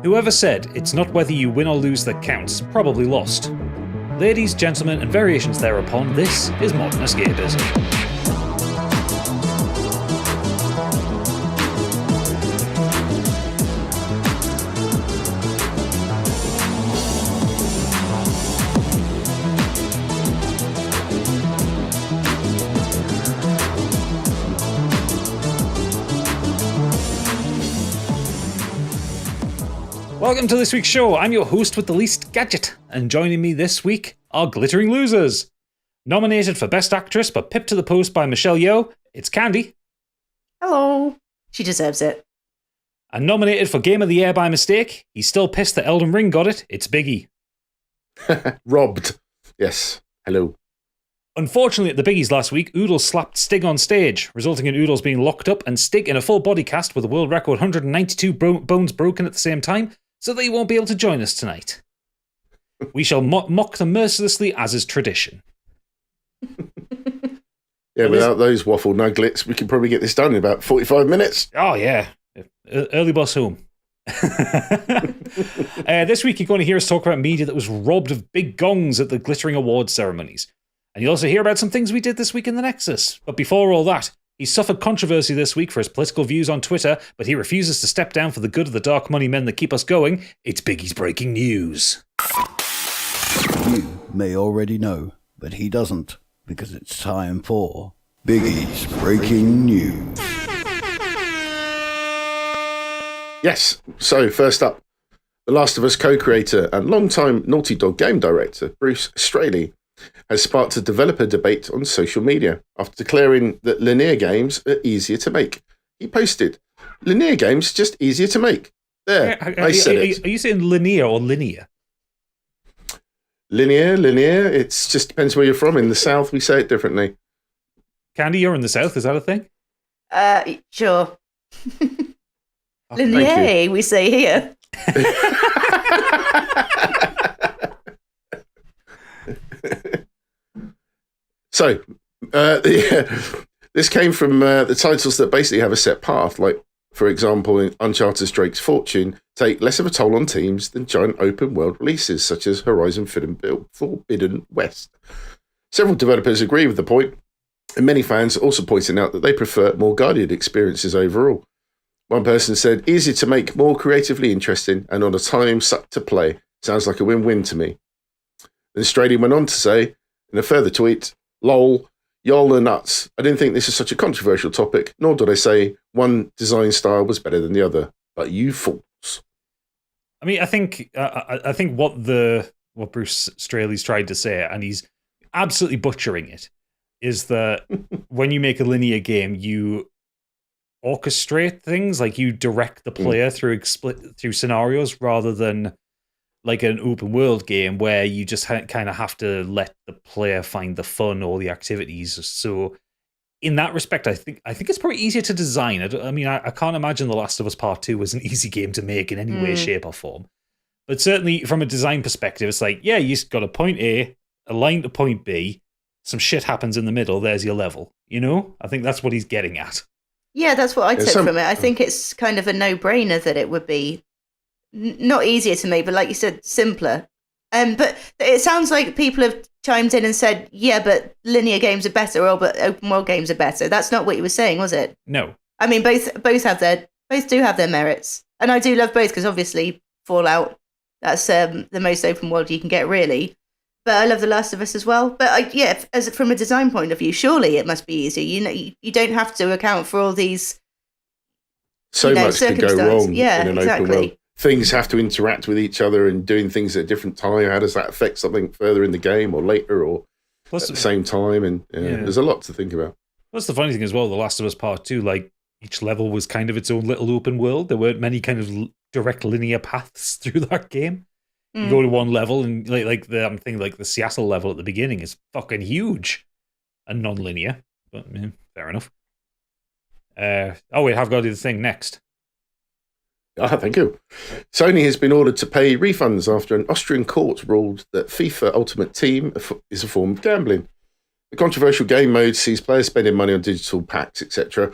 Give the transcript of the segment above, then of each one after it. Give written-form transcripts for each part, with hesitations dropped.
Whoever said it's not whether you win or lose that counts probably lost. Ladies, gentlemen, and variations thereupon, this is Modern Escapism. Welcome to this week's show. I'm your host with the least gadget, and joining me this week are glittering losers. Nominated for Best Actress but pipped to the post by Michelle Yeoh, it's Candy. Hello. She deserves it. And nominated for Game of the Year by mistake, he's still pissed that Elden Ring got it, it's Biggie. Robbed. Yes. Hello. Unfortunately, at the Biggies last week, Oodles slapped Stig on stage, resulting in Oodles being locked up and Stig in a full body cast with a world record 192 bones broken at the same time, so they won't be able to join us tonight. We shall mock them mercilessly, as is tradition. Yeah, without those waffle nuggets, we can probably get this done in about 45 minutes. Oh, yeah. Early bus home. This week, you're going to hear us talk about media that was robbed of big gongs at the glittering awards ceremonies. And you'll also hear about some things we did this week in the Nexus. But before all that, he suffered controversy this week for his political views on Twitter, but he refuses to step down for the good of the dark money men that keep us going. It's Biggie's breaking news. You may already know, but he doesn't, because it's time for Biggie's breaking news. Yes, so first up, The Last of Us co-creator and longtime Naughty Dog game director, Bruce Straley, has sparked a developer debate on social media after declaring that linear games are easier to make. He posted, "Linear games just easier to make." There, I said it. Are you saying linear or linear? Linear. It just depends where you're from. In the South, we say it differently. Candy, you're in the South. Is that a thing? Sure. Oh, Linear, we say here. So, this came from the titles that basically have a set path, like, for example, in Uncharted Drake's Fortune, take less of a toll on teams than giant open-world releases, such as Horizon Forbidden West. Several developers agree with the point, and many fans are also pointing out that they prefer more guided experiences overall. One person said, "Easier to make, more creatively interesting, and on a time sucked to play. Sounds like a win-win to me." Then Strady went on to say, in a further tweet, "Lol, y'all are nuts. I didn't think this is such a controversial topic, nor did I say one design style was better than the other. But you fools." I mean, I think what Bruce Straley's tried to say, and he's absolutely butchering it, is that when you make a linear game, you orchestrate things, like you direct the player through scenarios rather than like an open world game where you just kind of have to let the player find the fun or the activities. So in that respect, I think it's probably easier to design. I mean, I can't imagine The Last of Us Part 2 was an easy game to make in any way, shape, or form. But certainly from a design perspective, it's like, yeah, you got a point A, a line to point B, some shit happens in the middle, there's your level. You know? I think that's what he's getting at. Yeah, that's what I took from it. I think it's kind of a no-brainer that it would be not easier to make, but like you said, simpler. But it sounds like people have chimed in and said, yeah, but linear games are better, or but open world games are better. That's not what you were saying, was it? No. I mean, both do have their merits, and I do love both because obviously Fallout, that's the most open world you can get, really. But I love The Last of Us as well. But as from a design point of view, surely it must be easier. You know, you don't have to account for all these. So much could go wrong in an open world. Things have to interact with each other and doing things at a different time. How does that affect something further in the game or later or at the same time? And there's a lot to think about. That's the funny thing as well. The Last of Us Part 2, like each level was kind of its own little open world. There weren't many kind of direct linear paths through that game. You go to one level and I'm thinking like the Seattle level at the beginning is fucking huge and non-linear. But fair enough. I've got to do the thing next. Thank you. Sony has been ordered to pay refunds after an Austrian court ruled that FIFA Ultimate Team is a form of gambling. The controversial game mode sees players spending money on digital packs, etc.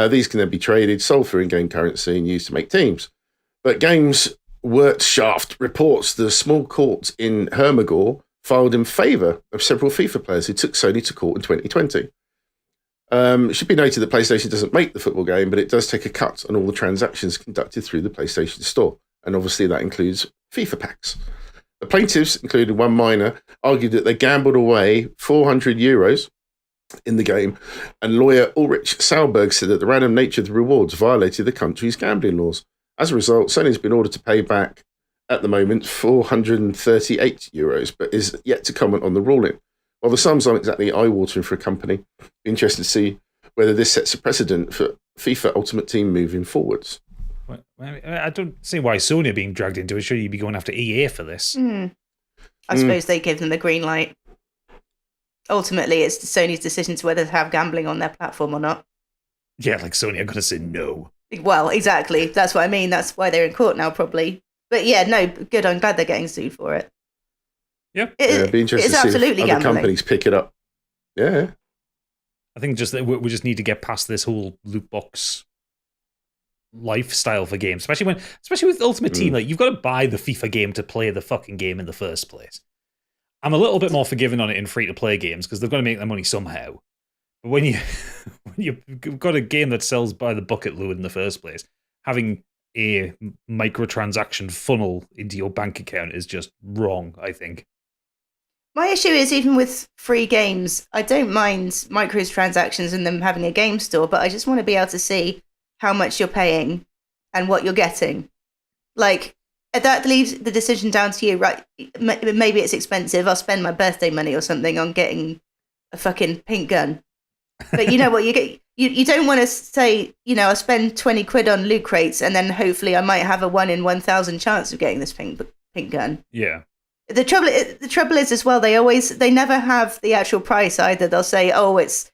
These can then be traded, sold for in-game currency, and used to make teams. But games Wirtschaft reports the small court in Hermagor filed in favour of several FIFA players who took Sony to court in 2020. It should be noted that PlayStation doesn't make the football game, but it does take a cut on all the transactions conducted through the PlayStation Store. And obviously that includes FIFA packs. The plaintiffs, including one minor, argued that they gambled away €400 in the game, and lawyer Ulrich Saulberg said that the random nature of the rewards violated the country's gambling laws. As a result, Sony's been ordered to pay back, at the moment, €438, but is yet to comment on the ruling. While the sums aren't exactly eye-watering for a company, interested to see whether this sets a precedent for FIFA Ultimate Team moving forwards. I don't see why Sony are being dragged into it. Sure, you'd be going after EA for this. I suppose they give them the green light. Ultimately, it's Sony's decision to whether to have gambling on their platform or not. Yeah, like Sony are going to say no. Well, exactly. That's what I mean. That's why they're in court now, probably. But yeah, no, good. I'm glad they're getting sued for it. Yeah. It'd be interesting to see if other companies pick it up. Yeah. I think just that we just need to get past this whole loot box lifestyle for games, especially with Ultimate Team. Like, you've got to buy the FIFA game to play the fucking game in the first place. I'm a little bit more forgiving on it in free-to-play games because they've got to make their money somehow. But when you've got a game that sells by the bucket load in the first place, having a microtransaction funnel into your bank account is just wrong, I think. My issue is, even with free games, I don't mind microtransactions and them having a game store, but I just want to be able to see how much you're paying and what you're getting. Like, that leaves the decision down to you, right? Maybe it's expensive. I'll spend my birthday money or something on getting a fucking pink gun. But you know what? You get. You don't want to say, I'll spend 20 quid on loot crates and then hopefully I might have a 1 in 1,000 chance of getting this pink gun. Yeah. The trouble is as well, they never have the actual price either. They'll say, oh, it's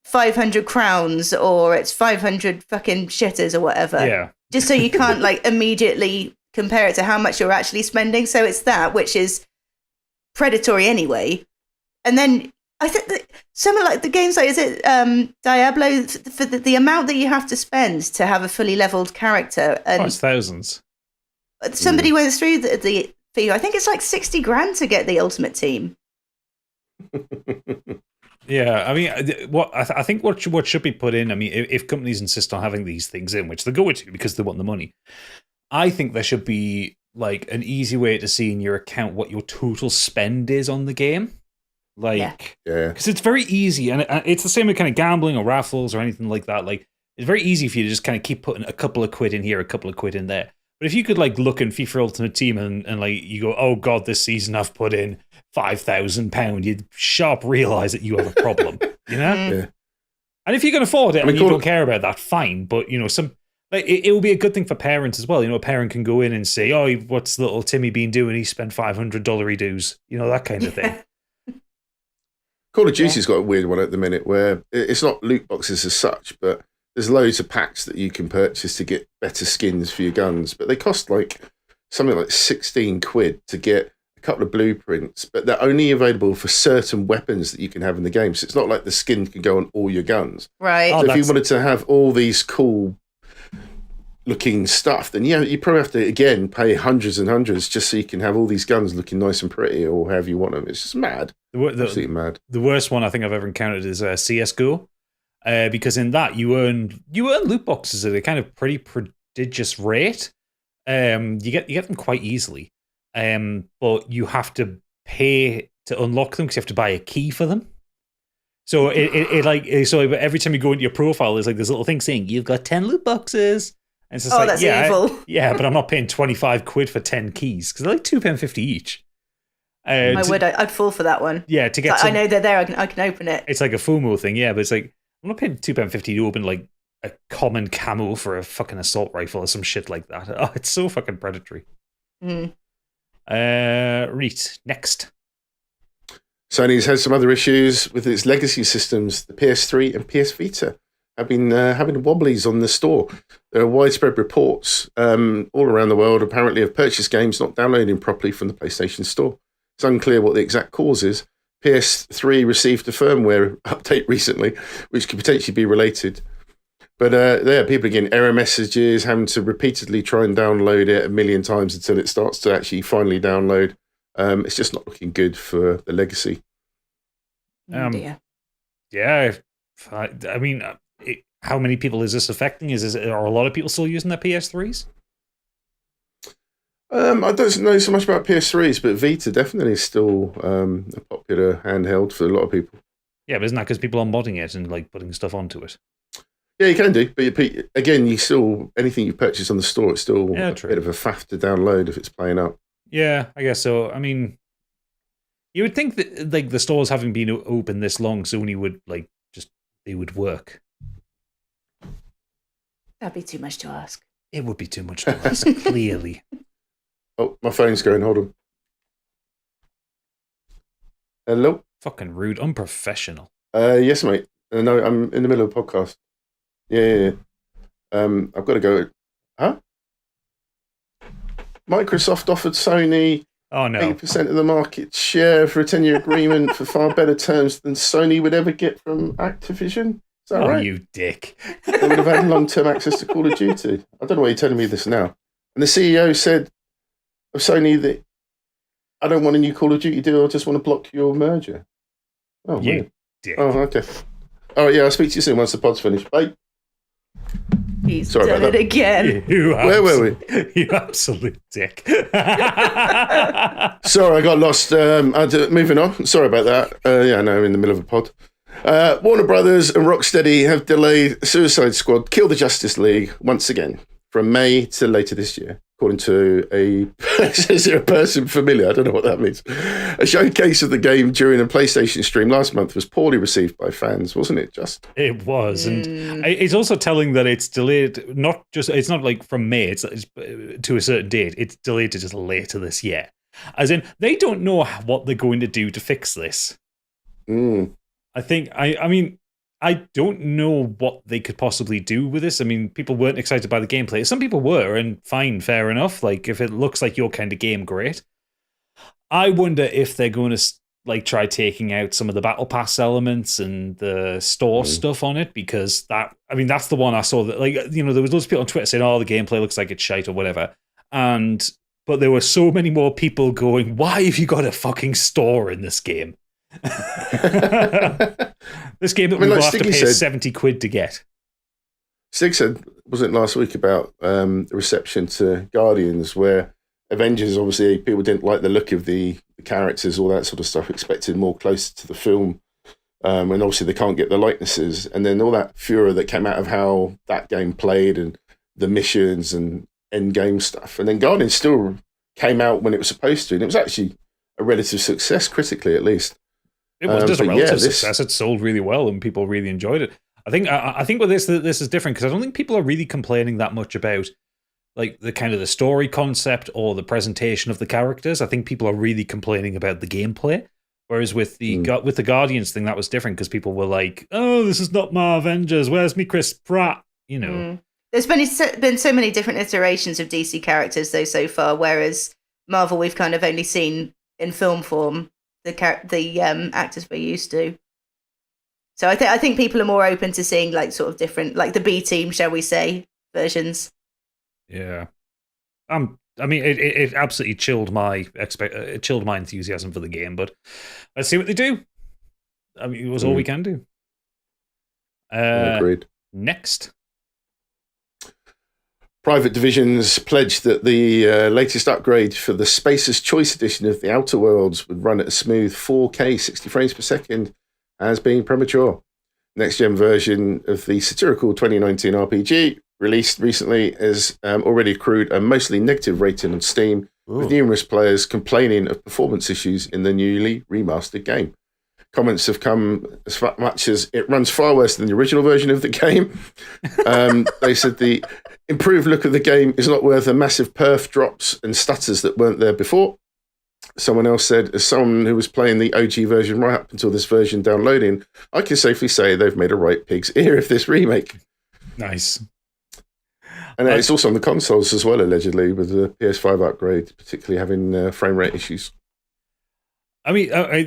500 crowns or it's 500 fucking shitters or whatever. Yeah. Just so you can't like immediately compare it to how much you're actually spending. So it's that, which is predatory anyway. And then I think that some of like the games, like, is it Diablo, for the amount that you have to spend to have a fully leveled character? And it's thousands. Somebody went through the fee. I think it's like 60 grand to get the Ultimate Team. Yeah, I mean, I think what should be put in, I mean, if companies insist on having these things in, which they're going to because they want the money, I think there should be like an easy way to see in your account what your total spend is on the game. Like, because it's very easy, and it's the same with kind of gambling or raffles or anything like that. Like, it's very easy for you to just kind of keep putting a couple of quid in here, a couple of quid in there. But if you could like look in FIFA Ultimate Team and like you go, oh god, this season I've put in £5,000, you'd sharp realize that you have a problem, Yeah. And if you can afford it and you don't care about that, fine. But some like it will be a good thing for parents as well. A parent can go in and say, oh, what's little Timmy been doing? He spent $500 dues, that kind of thing. Call of Duty's got a weird one at the minute where it's not loot boxes as such, but there's loads of packs that you can purchase to get better skins for your guns, but they cost like something like 16 quid to get a couple of blueprints, but they're only available for certain weapons that you can have in the game. So it's not like the skin can go on all your guns. Right. So if you wanted to have all these cool looking stuff, then you probably have to again pay hundreds and hundreds just so you can have all these guns looking nice and pretty or however you want them. It's just mad. Absolutely mad. The worst one I think I've ever encountered is CSGO, because in that you earn loot boxes at a kind of pretty prodigious rate. You get them quite easily, but you have to pay to unlock them because you have to buy a key for them. So every time you go into your profile, there's like this little thing saying you've got 10 loot boxes. And it's just that's evil. Yeah, but I'm not paying 25 quid for 10 keys because they're like £2.50 each. I'd fall for that one. Yeah, to get. I know they're there. I can open it. It's like a FOMO thing, yeah, but it's like I'm not paying £2.50 to open like a common camo for a fucking assault rifle or some shit like that. Oh, it's so fucking predatory. Mm. Reet, next. Sony's had some other issues with its legacy systems. The PS3 and PS Vita have been having wobblies on the store. There are widespread reports all around the world, apparently, of purchased games not downloading properly from the PlayStation Store. It's unclear what the exact cause is. PS3 received a firmware update recently, which could potentially be related. But yeah, people are getting error messages, having to repeatedly try and download it 1,000,000 times until it starts to actually finally download. It's just not looking good for the legacy. Dear. Yeah, I mean, how many people is this affecting? Are a lot of people still using their PS3s? I don't know so much about PS3s, but Vita definitely is still a popular handheld for a lot of people. Yeah, but isn't that because people are modding it and like putting stuff onto it? Yeah, you can do, but again, you still anything you purchase on the store, it's still a true. bit of a faff to download if it's playing up. Yeah, I guess so. I mean, you would think that like the stores having been open this long, Sony would they would work. That'd be too much to ask. It would be too much to ask, clearly. Oh, my phone's going. Hold on. Hello? Fucking rude. Unprofessional. Yes, mate. No, I'm in the middle of a podcast. Yeah. I've got to go. Huh? Microsoft offered Sony 8% of the market share for a 10-year agreement for far better terms than Sony would ever get from Activision. Is that right? You dick. They would have had long-term access to Call of Duty. I don't know why you're telling me this now. And the CEO said of Sony that I don't want a new Call of Duty deal, I just want to block your merger. Oh, you weird. dick. Oh, okay. All right, yeah, I'll speak to you soon once the pod's finished. Bye. He's Sorry done about it again. Where were we? You absolute dick. Sorry, I got lost. Moving on. Sorry about that. Yeah, no, I'm in the middle of a pod. Warner Brothers and Rocksteady have delayed Suicide Squad Kill the Justice League once again from May to later this year, according to is there a person familiar? I don't know what that means. A showcase of the game during a PlayStation stream last month was poorly received by fans, wasn't it? Just it was, and it's also telling that it's delayed. It's not like from May. It's to a certain date. It's delayed to just later this year. As in, they don't know what they're going to do to fix this. I think. I mean, I don't know what they could possibly do with this. I mean, people weren't excited by the gameplay. Some people were, and fine, fair enough. Like, if it looks like your kind of game, great. I wonder if they're going to like try taking out some of the battle pass elements and the store stuff on it, because that's the one I saw that, like, you know, there was loads of people on Twitter saying, "Oh, the gameplay looks like it's shite" or whatever, but there were so many more people going, "Why have you got a fucking store in this game?" This game that we will have to pay 70 quid to get. Stig said, wasn't it last week, about the reception to Guardians, where Avengers, obviously, people didn't like the look of the characters, all that sort of stuff, expected more closer to the film. And obviously they can't get the likenesses. And then all that furor that came out of how that game played and the missions and end game stuff. And then Guardians still came out when it was supposed to. And it was actually a relative success, critically at least. It was just a relative success. It sold really well and people really enjoyed it. I think with this is different, because I don't think people are really complaining that much about like the kind of the story concept or the presentation of the characters. I think people are really complaining about the gameplay. Whereas with the Guardians thing, that was different, because people were like, "Oh, this is not my Avengers. Where's me Chris Pratt?" You know. There's been so many different iterations of DC characters though so far, whereas Marvel we've kind of only seen in film form the actors we're used to. So I think people are more open to seeing like sort of different, like the B team, shall we say, versions. Yeah. I mean, it absolutely chilled my enthusiasm for the game, but let's see what they do. I mean, it was all we can do. Agreed. Next. Private Division's pledged that the latest upgrade for the Spacer's Choice edition of The Outer Worlds would run at a smooth 4K 60 frames per second as being premature. Next-gen version of the satirical 2019 RPG, released recently, has already accrued a mostly negative rating on Steam, with numerous players complaining of performance issues in the newly remastered game. Comments have come as much as it runs far worse than the original version of the game. They said the improved look of the game is not worth the massive perf drops and stutters that weren't there before. Someone else said, as someone who was playing the OG version right up until this version downloading, I can safely say they've made a right pig's ear of this remake. Nice. And it's also on the consoles as well, allegedly, with the PS5 upgrade, particularly having frame rate issues. I mean, I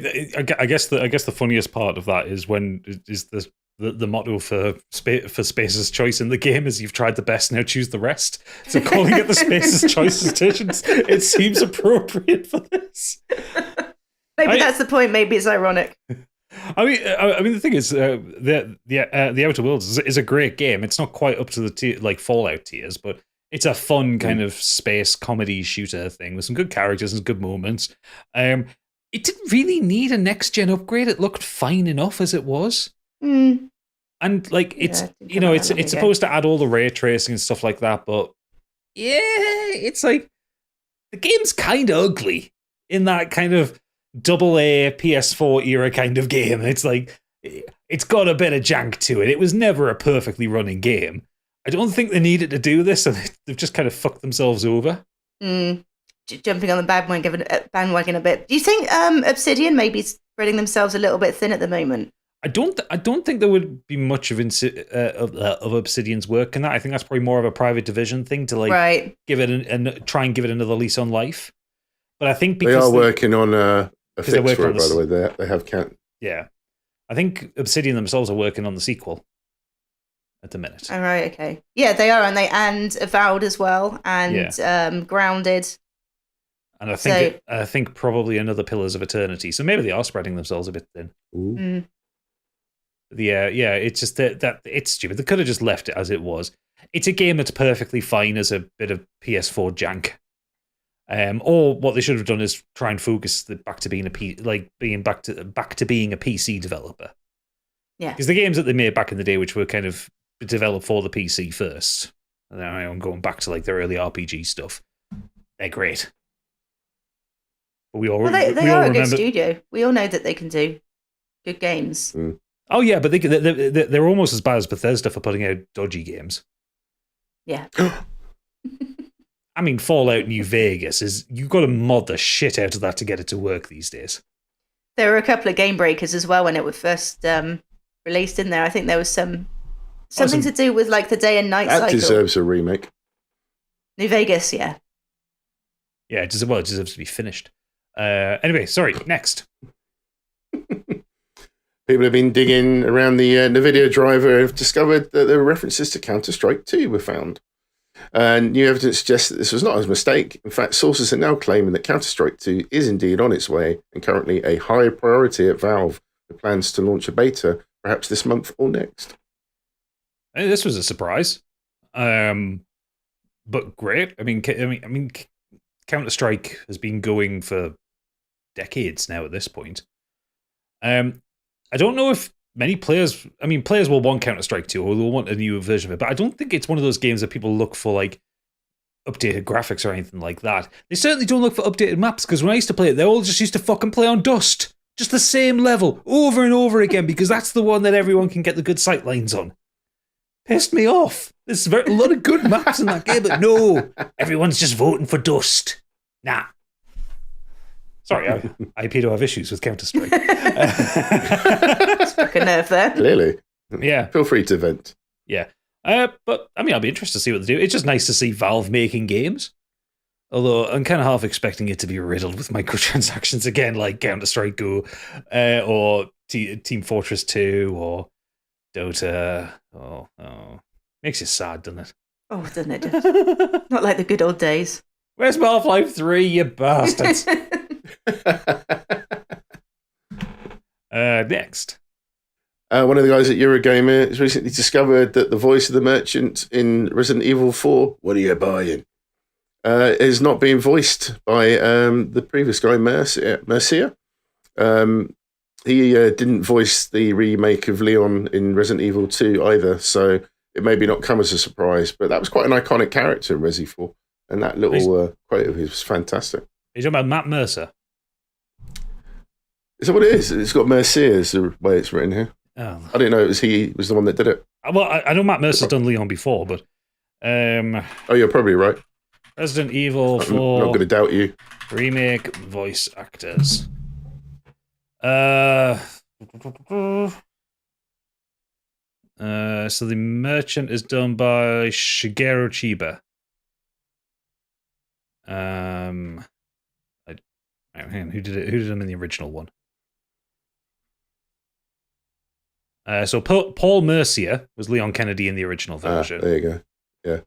guess the funniest part of that is when is the the motto for Space's Choice in the game is "You've tried the best, now choose the rest." So calling it the Space's Choice edition, it seems appropriate for this. Maybe that's the point. Maybe it's ironic. I mean, the thing is, the Outer Worlds is a great game. It's not quite up to the Fallout tiers, but it's a fun kind of space comedy shooter thing with some good characters and good moments. It didn't really need a next gen upgrade. It looked fine enough as it was. Mm. And it's supposed to add all the ray tracing and stuff like that, but yeah, it's like the game's kind of ugly in that kind of AA PS4 era kind of game. It's like it's got a bit of jank to it. It was never a perfectly running game. I don't think they needed to do this, and they've just kind of fucked themselves over. Jumping on the bandwagon a bit. Do you think Obsidian may be spreading themselves a little bit thin at the moment? I don't think there would be much of Obsidian's work in that. I think that's probably more of a private division thing to give it and try and give it another lease on life. But I think because they are working on a fix for it, by the way. They have Yeah. I think Obsidian themselves are working on the sequel at the minute. All right, okay. Yeah, they are, aren't they? And Avowed as well, and Grounded. And I think probably another Pillars of Eternity. So maybe they are spreading themselves a bit thin. Yeah, it's just that it's stupid. They could have just left it as it was. It's a game that's perfectly fine as a bit of PS4 jank. Or what they should have done is try and focus back to being back to being a PC developer. Yeah, because the games that they made back in the day, which were kind of developed for the PC first, and then I'm going back to like their early RPG stuff, they're great. But they are a good studio. We all know that they can do good games. Oh yeah, but they're almost as bad as Bethesda for putting out dodgy games. Yeah. I mean, Fallout New Vegas you've got to mod the shit out of that to get it to work these days. There were a couple of game breakers as well when it was first released in there. I think there was something to do with like the day and night cycle. That deserves a remake. New Vegas, yeah. Yeah, it deserves to be finished. Anyway, sorry, next. People have been digging around the NVIDIA driver and have discovered that there were references to Counter-Strike 2 were found. New evidence suggests that this was not a mistake. In fact, sources are now claiming that Counter-Strike 2 is indeed on its way and currently a high priority at Valve, with plans to launch a beta perhaps this month or next. Hey, this was a surprise, but great. I mean, Counter-Strike has been going for decades now at this point. I don't know if many players... I mean, players will want Counter-Strike 2 or they'll want a new version of it, but I don't think it's one of those games that people look for, like, updated graphics or anything like that. They certainly don't look for updated maps, because when I used to play it, they all just used to fucking play on Dust. Just the same level, over and over again, because that's the one that everyone can get the good sight lines on. Pissed me off. There's a lot of good maps in that game, but no, everyone's just voting for Dust. Nah. Sorry, I appear to have issues with Counter-Strike. Struck a nerve there. Clearly. Yeah. Feel free to vent. Yeah. But, I mean, I'll be interested to see what they do. It's just nice to see Valve making games. Although I'm kind of half expecting it to be riddled with microtransactions again, like Counter-Strike Go, or Team Fortress 2, or Dota. Oh. Makes you sad, doesn't it? Oh, doesn't it? Not like the good old days. Where's Half-Life 3, you bastards? Next. One of the guys at Eurogamer has recently discovered that the voice of the merchant in Resident Evil 4, what are you buying, is not being voiced by the previous guy, Mercia. He didn't voice the remake of Leon in Resident Evil 2 either, so it maybe not come as a surprise, but that was quite an iconic character in Resi 4, and that little quote of his was fantastic. Are you talking about Matt Mercer? Is that what it is? It's got Mercia as the way it's written here. Oh. I didn't know he was the one that did it. Well, I know Matt Mercer's done Leon before, but... oh, you're probably right. Resident Evil 4... I'm not going to doubt you. Remake voice actors. So the merchant is done by Shigeru Chiba. Who did it? Who did him in the original one? So Paul Mercier was Leon Kennedy in the original version. There you go. Yeah.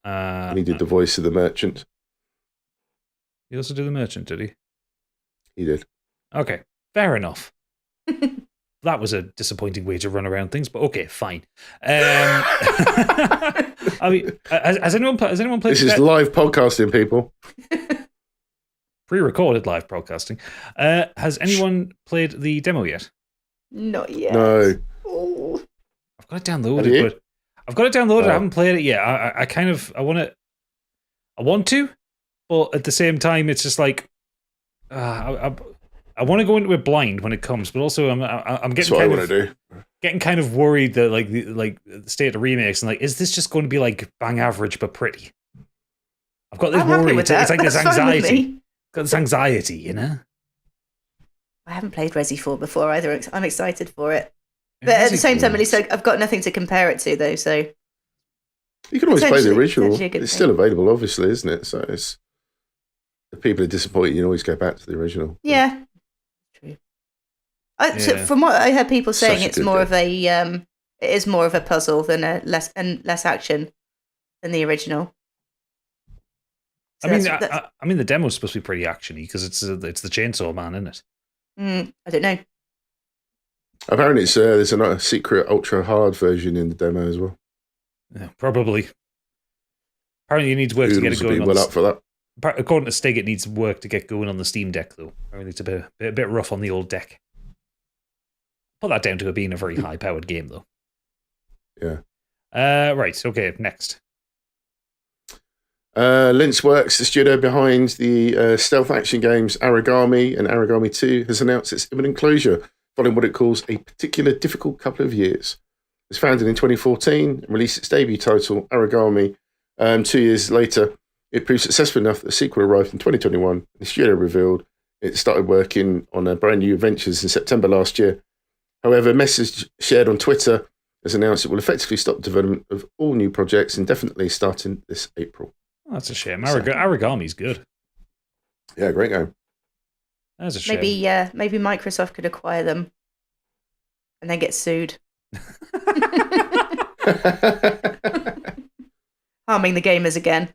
And he did the voice of the merchant. He also did the merchant, did he? He did. Okay, fair enough. That was a disappointing way to run around things, but okay, fine. I mean, has anyone played? This is live podcasting, people. Pre-recorded live podcasting. Has anyone played the demo yet? Not yet. No. Oh. I've got it downloaded, but I've got it downloaded. Oh. I haven't played it yet. I want to, but at the same time, it's just like I want to go into it blind when it comes, but also I'm That's getting what I want to do. getting kind of worried that the state of remakes and like, is this just going to be like bang average but pretty? I've got this I'm happy worry. with It's that. like this That's fine with anxiety. me. Got this anxiety, you know. I haven't played Resi 4 before either. I'm excited for it. But at the same time, at least I've got nothing to compare it to, though. So You can always play the original. potentially a good It's thing. still available, obviously, isn't it? So it's if people are disappointed, you can always go back to the original. yeah, true. So Yeah. from what I heard people saying, Such a it's good more game. of a it is more of a puzzle than less action than the original. So I mean, the demo's supposed to be pretty actiony because it's the Chainsaw Man, isn't it? I don't know. Apparently, there's a secret ultra hard version in the demo as well. Yeah, probably. Apparently, it needs work to get it Oodles would going. be well up for that. According to Stig, it needs work to get going on the Steam Deck, though. Apparently, it's a bit rough on the old deck. Put that down to it being a very high-powered game, though. Yeah. Right. Okay. Next. Lynchworks, the studio behind the stealth action games Origami and Origami 2, has announced its imminent closure following what it calls a particular difficult couple of years. It was founded in 2014 and released its debut title, Origami. 2 years later, it proved successful enough that the sequel arrived in 2021. The studio revealed it started working on brand new adventures in September last year. However, a message shared on Twitter has announced it will effectively stop development of all new projects indefinitely starting this April. Oh, that's a shame. Origami's good. Yeah, great game. That's a shame. Maybe Microsoft could acquire them and then get sued, harming the gamers again.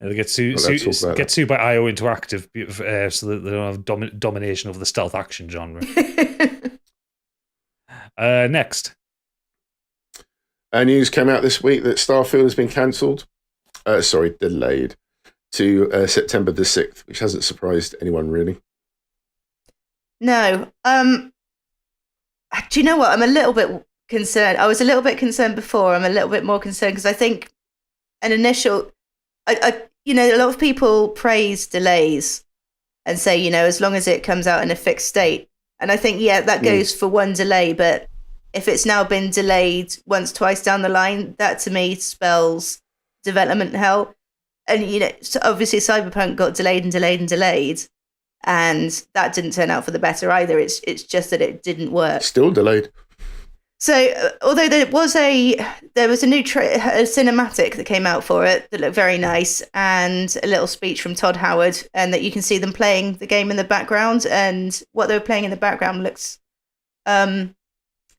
They get sued by IO Interactive so that they don't have domination over the stealth action genre. Next. News came out this week that Starfield has been cancelled. Delayed to September the 6th, which hasn't surprised anyone really. No. Do you know what? I'm a little bit concerned. I was a little bit concerned before. I'm a little bit more concerned because I think an initial, a lot of people praise delays and say, as long as it comes out in a fixed state. And I think, that goes for one delay. But if it's now been delayed once, twice down the line, that to me spells development hell. And, so obviously Cyberpunk got delayed and delayed and delayed. And that didn't turn out for the better either. It's just that it didn't work. Still delayed. So, although there was a new a cinematic that came out for it that looked very nice, and a little speech from Todd Howard, and that you can see them playing the game in the background, and what they were playing in the background looks kind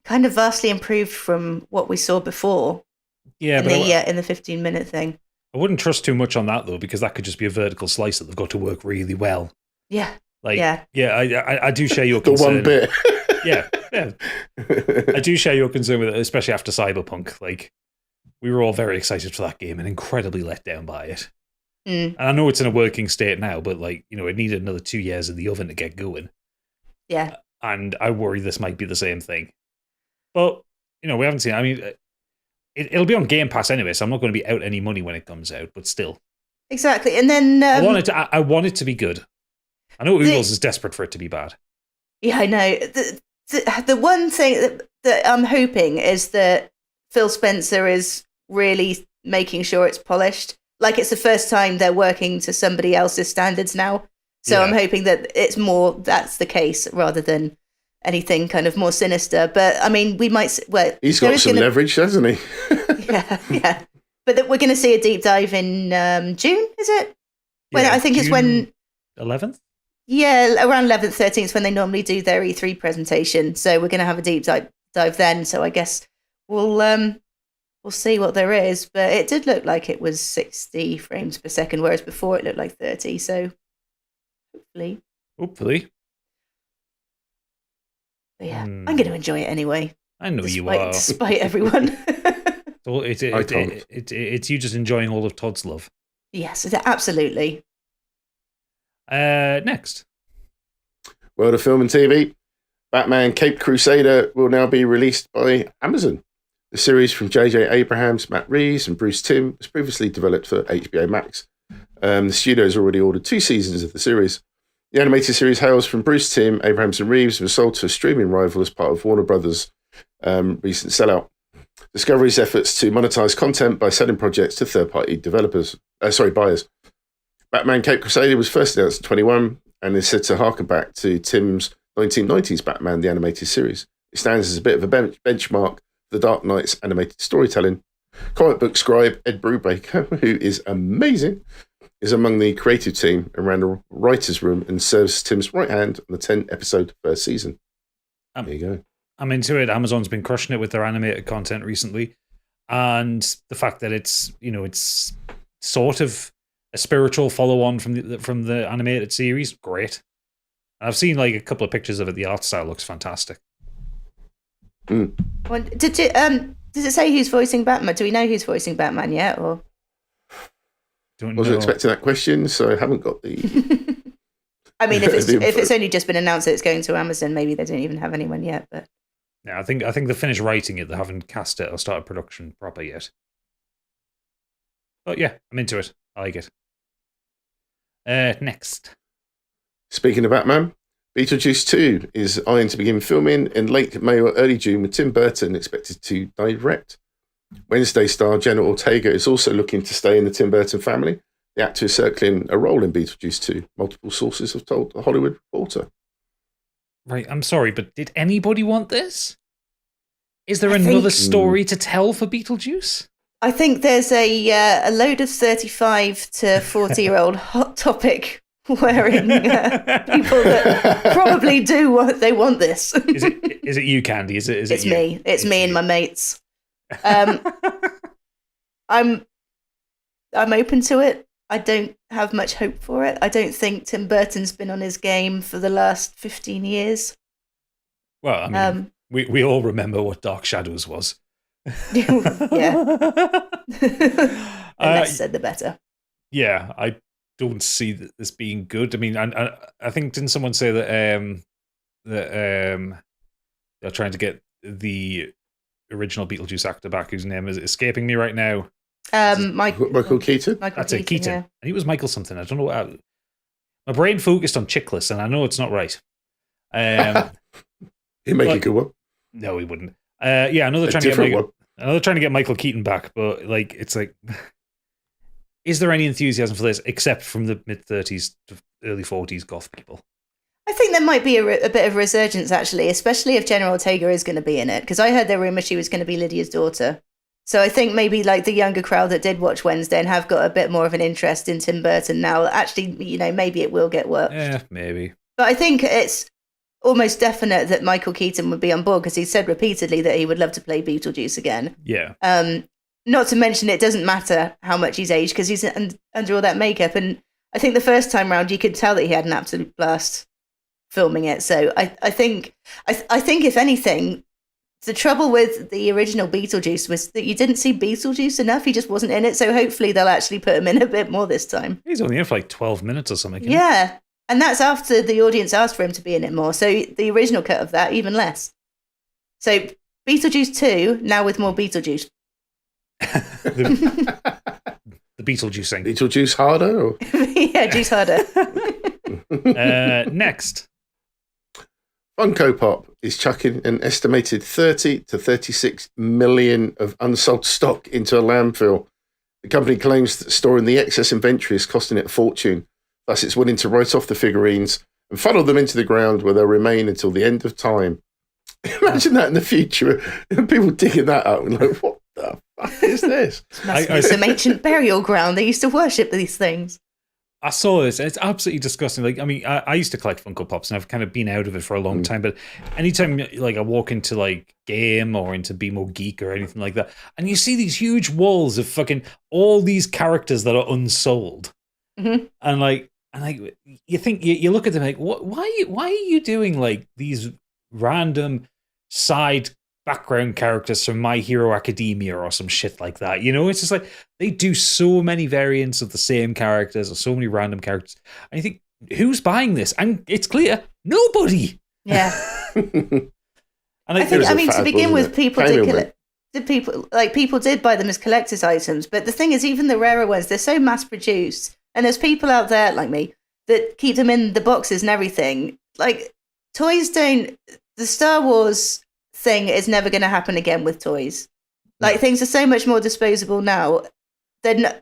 of vastly improved from what we saw before. Yeah, in the 15-minute thing. I wouldn't trust too much on that though, because that could just be a vertical slice that they've got to work really well. Yeah. I do share your The concern. one bit. yeah. I do share your concern with it, especially after Cyberpunk. Like, we were all very excited for that game and incredibly let down by it. And I know it's in a working state now, but it needed another 2 years in the oven to get going. Yeah. And I worry this might be the same thing. But, we haven't seen. I mean, it'll be on Game Pass anyway, so I'm not going to be out any money when it comes out, but still. Exactly. And then I want it to be good. I know Oodles is desperate for it to be bad. Yeah, I know. The one thing that I'm hoping is that Phil Spencer is really making sure it's polished. Like, it's the first time they're working to somebody else's standards now. So I'm hoping that that's the case rather than anything kind of more sinister. But I mean, we might. Well, he's got some leverage, hasn't he? yeah. But we're going to see a deep dive in June, is it? I think it's when 11th. Yeah, around 11th, 13th when they normally do their E3 presentation. So we're going to have a deep dive dive then. So I guess we'll see what there is. But it did look like it was 60 frames per second, whereas before it looked like 30. So Hopefully. But yeah, I'm going to enjoy it anyway. I know you are. Despite everyone. So it's you just enjoying all of Todd's love. Yes, absolutely. Next. World of film and TV. Batman Caped Crusader will now be released by Amazon. The series from J.J. Abrams, Matt Reeves, and Bruce Timm was previously developed for HBO Max. The studio has already ordered 2 seasons of the series. The animated series hails from Bruce Timm, Abrams, and Reeves, and was sold to a streaming rival as part of Warner Brothers' recent sellout. Discovery's efforts to monetize content by selling projects to third-party buyers. Batman Caped Crusader was first announced in 2021 and is said to harken back to Timm's 1990s Batman the Animated Series. It stands as a bit of a benchmark for the Dark Knight's animated storytelling. Comic book scribe Ed Brubaker, who is amazing, is among the creative team and ran the writer's room and serves Timm's right hand on the 10-episode first season. There you go. I'm into it. Amazon's been crushing it with their animated content recently. And the fact that it's sort of a spiritual follow-on from the animated series, great. I've seen like a couple of pictures of it. The art style looks fantastic. Well, does it say who's voicing Batman? Do we know who's voicing Batman yet? Or wasn't expecting that question, so I haven't got the. I mean, if it's only just been announced that it's going to Amazon, maybe they don't even have anyone yet. But yeah, I think they finished writing it. They haven't cast it or started production proper yet. But yeah, I'm into it. I like it. Next. Speaking of Batman, Beetlejuice 2 is eyeing to begin filming in late May or early June, with Tim Burton expected to direct. Wednesday star Jenna Ortega is also looking to stay in the Tim Burton family. The actor is circling a role in Beetlejuice 2. Multiple sources have told The Hollywood Reporter. Right, I'm sorry, but did anybody want this? Is there another story to tell for Beetlejuice? I think there's a load of 35 to 40-year-old Hot Topic wearing people that probably do what they want this. Is it you, Candy? It's you? Me. It's me and my mates. I'm open to it. I don't have much hope for it. I don't think Tim Burton's been on his game for the last 15 years. Well, I mean, we all remember what Dark Shadows was. Yeah. The less said, the better. Yeah, I don't see this being good. I mean, I think, didn't someone say that they're trying to get the original Beetlejuice actor back, whose name is escaping me right now? Michael Keaton? That's it, Keaton. Yeah. And he was Michael something. I don't know. My brain focused on Chickless, and I know it's not right. He'd make a good one. No, he wouldn't. Yeah, another trying to get Michael Keaton back, but like, it's like, is there any enthusiasm for this except from the mid-30s to early 40s goth people? I think there might be a bit of resurgence, actually, especially if Jenna Ortega is going to be in it, because I heard the rumor she was going to be Lydia's daughter. So I think maybe like the younger crowd that did watch Wednesday and have got a bit more of an interest in Tim Burton now, actually, maybe it will get work. Yeah, maybe. But I think it's almost definite that Michael Keaton would be on board, because he said repeatedly that he would love to play Beetlejuice again. Yeah. Not to mention it doesn't matter how much he's aged, because he's under all that makeup. And I think the first time round you could tell that he had an absolute blast filming it. So I think if anything, the trouble with the original Beetlejuice was that you didn't see Beetlejuice enough. He just wasn't in it. So hopefully they'll actually put him in a bit more this time. He's only in for like 12 minutes or something. Yeah. And that's after the audience asked for him to be in it more. So the original cut of that, even less. So Beetlejuice 2, now with more Beetlejuice. the Beetlejuicing. Beetlejuice harder? Or? Yeah, juice harder. Next. Funko Pop is chucking an estimated 30 to 36 million of unsold stock into a landfill. The company claims that storing the excess inventory is costing it a fortune. Thus, it's willing to write off the figurines and funnel them into the ground where they'll remain until the end of time. Imagine that in the future. People digging that up and like, what the fuck is this? Must be some ancient burial ground. They used to worship these things. I saw this, and it's absolutely disgusting. Like, I mean, I used to collect Funko Pops, and I've kind of been out of it for a long time. But anytime, like, I walk into like Game or into BMO Geek or anything like that, and you see these huge walls of fucking all these characters that are unsold, and like you think you look at them like, what? Why are you doing like these random side background characters from My Hero Academia or some shit like that? You know, it's just like they do so many variants of the same characters or so many random characters. And you think, who's buying this? And it's clear, nobody. Yeah. And I think, to begin with, people did buy them as collector's items. But the thing is, even the rarer ones, they're so mass produced. And there's people out there like me that keep them in the boxes and everything. Like, toys don't. The Star Wars thing is never going to happen again with toys. Like, things are so much more disposable now.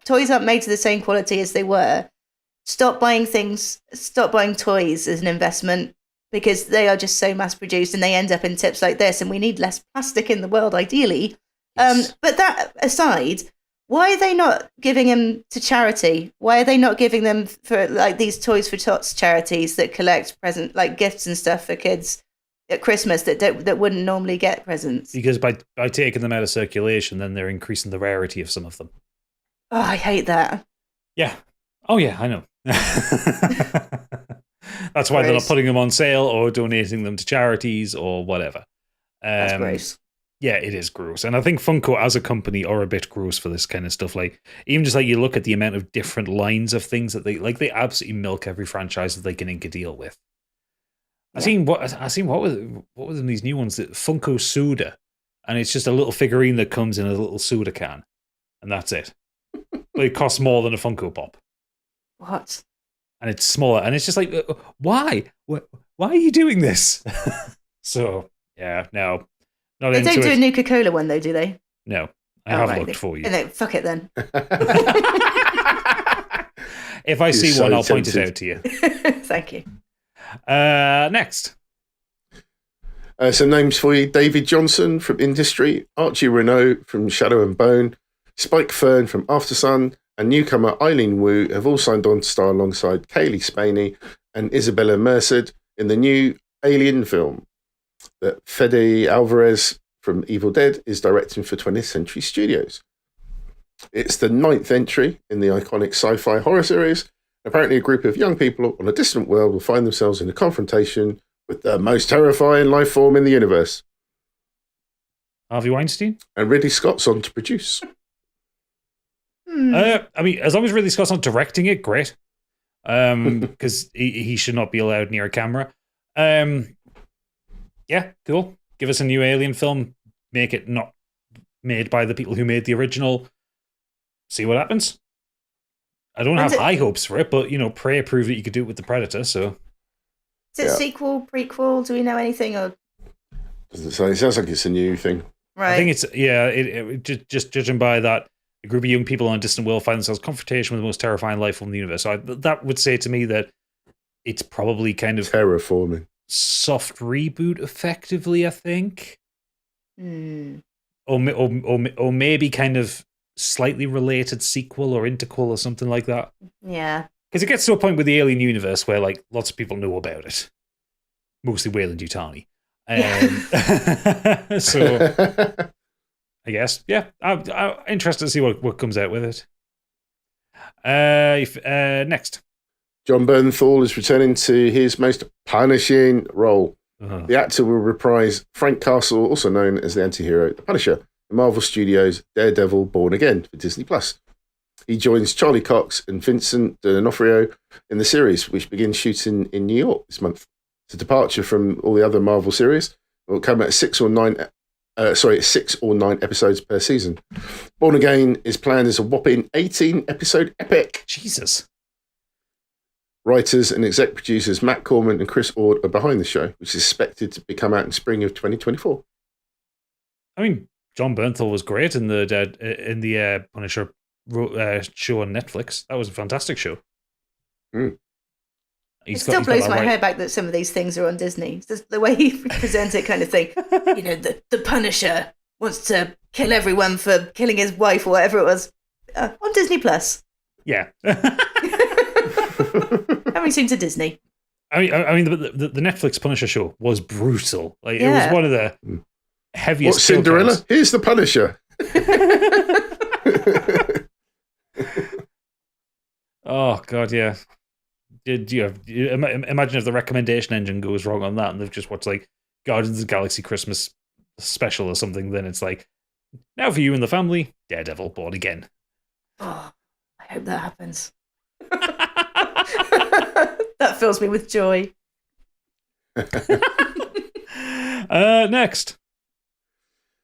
Toys aren't made to the same quality as they were. Stop buying toys as an investment, because they are just so mass produced and they end up in tips like this, and we need less plastic in the world, ideally. Yes. But that aside, why are they not giving them to charity? Why are they not giving them for like these Toys for Tots charities that collect like gifts and stuff for kids at Christmas that wouldn't normally get presents? Because by taking them out of circulation, then they're increasing the rarity of some of them. Oh, I hate that. Yeah. Oh, yeah, I know. That's why they're not putting them on sale or donating them to charities or whatever. That's gross. Yeah, it is gross. And I think Funko as a company are a bit gross for this kind of stuff. Like, even just like you look at the amount of different lines of things that they absolutely milk every franchise that they can ink a deal with. I seen what were these new ones, that Funko Soda, and it's just a little figurine that comes in a little soda can, and that's it. But it costs more than a Funko Pop. What? And it's smaller, and it's just like, why? Why are you doing this? So yeah, no, not they into don't do it. a Nuka-Cola one though, do they? No, I have looked for you. No, fuck it then. If I see one, I'll point it out to you. Thank you. Next. Some names for you: David Johnson from Industry, Archie Renault from Shadow and Bone, Spike Fern from Aftersun, and newcomer Eileen Wu have all signed on to star alongside Kaylee Spaney and Isabella Merced in the new Alien film that Fede Alvarez from Evil Dead is directing for 20th Century Studios. It's the 9th entry in the iconic sci-fi horror series. Apparently, a group of young people on a distant world will find themselves in a confrontation with the most terrifying life form in the universe. Harvey Weinstein? And Ridley Scott's on to produce. I mean, as long as Ridley Scott's not directing it, great. Because he should not be allowed near a camera. Yeah, cool. Give us a new Alien film. Make it not made by the people who made the original. See what happens. I don't have high hopes for it, but, you know, Prey proved that you could do it with the Predator, so... Is it sequel, prequel? Do we know anything? Or doesn't say. It sounds like it's a new thing. Right. I think it's, just judging by that, a group of young people on a distant world find themselves in confrontation with the most terrifying life form in the universe. So that would say to me that it's probably kind of... terraforming. Soft reboot, effectively, I think. Or maybe kind of slightly related sequel or interquel or something like that. Yeah. Because it gets to a point with the Alien universe where, like, lots of people know about it. Mostly Wayland Yutani. So, I guess, yeah. I'm interested to see what comes out with it. Next. John Bernthal is returning to his most punishing role. The actor will reprise Frank Castle, also known as the anti-hero, the Punisher, in Marvel Studios' Daredevil Born Again for Disney+. He joins Charlie Cox and Vincent D'Onofrio in the series, which begins shooting in New York this month. It's a departure from all the other Marvel series. It will come at 6 or 9 episodes per season. Born Again is planned as a whopping 18-episode epic. Jesus. Writers and exec producers Matt Corman and Chris Ord are behind the show, which is expected to come out in spring of 2024. I mean, John Bernthal was great in the Punisher show on Netflix. That was a fantastic show. It still blows my hair back that some of these things are on Disney. It's just the way he presents it, kind of thing. You know, the Punisher wants to kill everyone for killing his wife or whatever it was on Disney Plus. Yeah. Coming soon to Disney. I mean, the Netflix Punisher show was brutal. Like it was one of the heaviest. What, Cinderella? Here's the Punisher. Oh God, yeah. Imagine if the recommendation engine goes wrong on that, and they've just watched like Guardians of the Galaxy Christmas special or something? Then it's like, now for you and the family, Daredevil Born Again. Oh, I hope that happens. That fills me with joy. Next.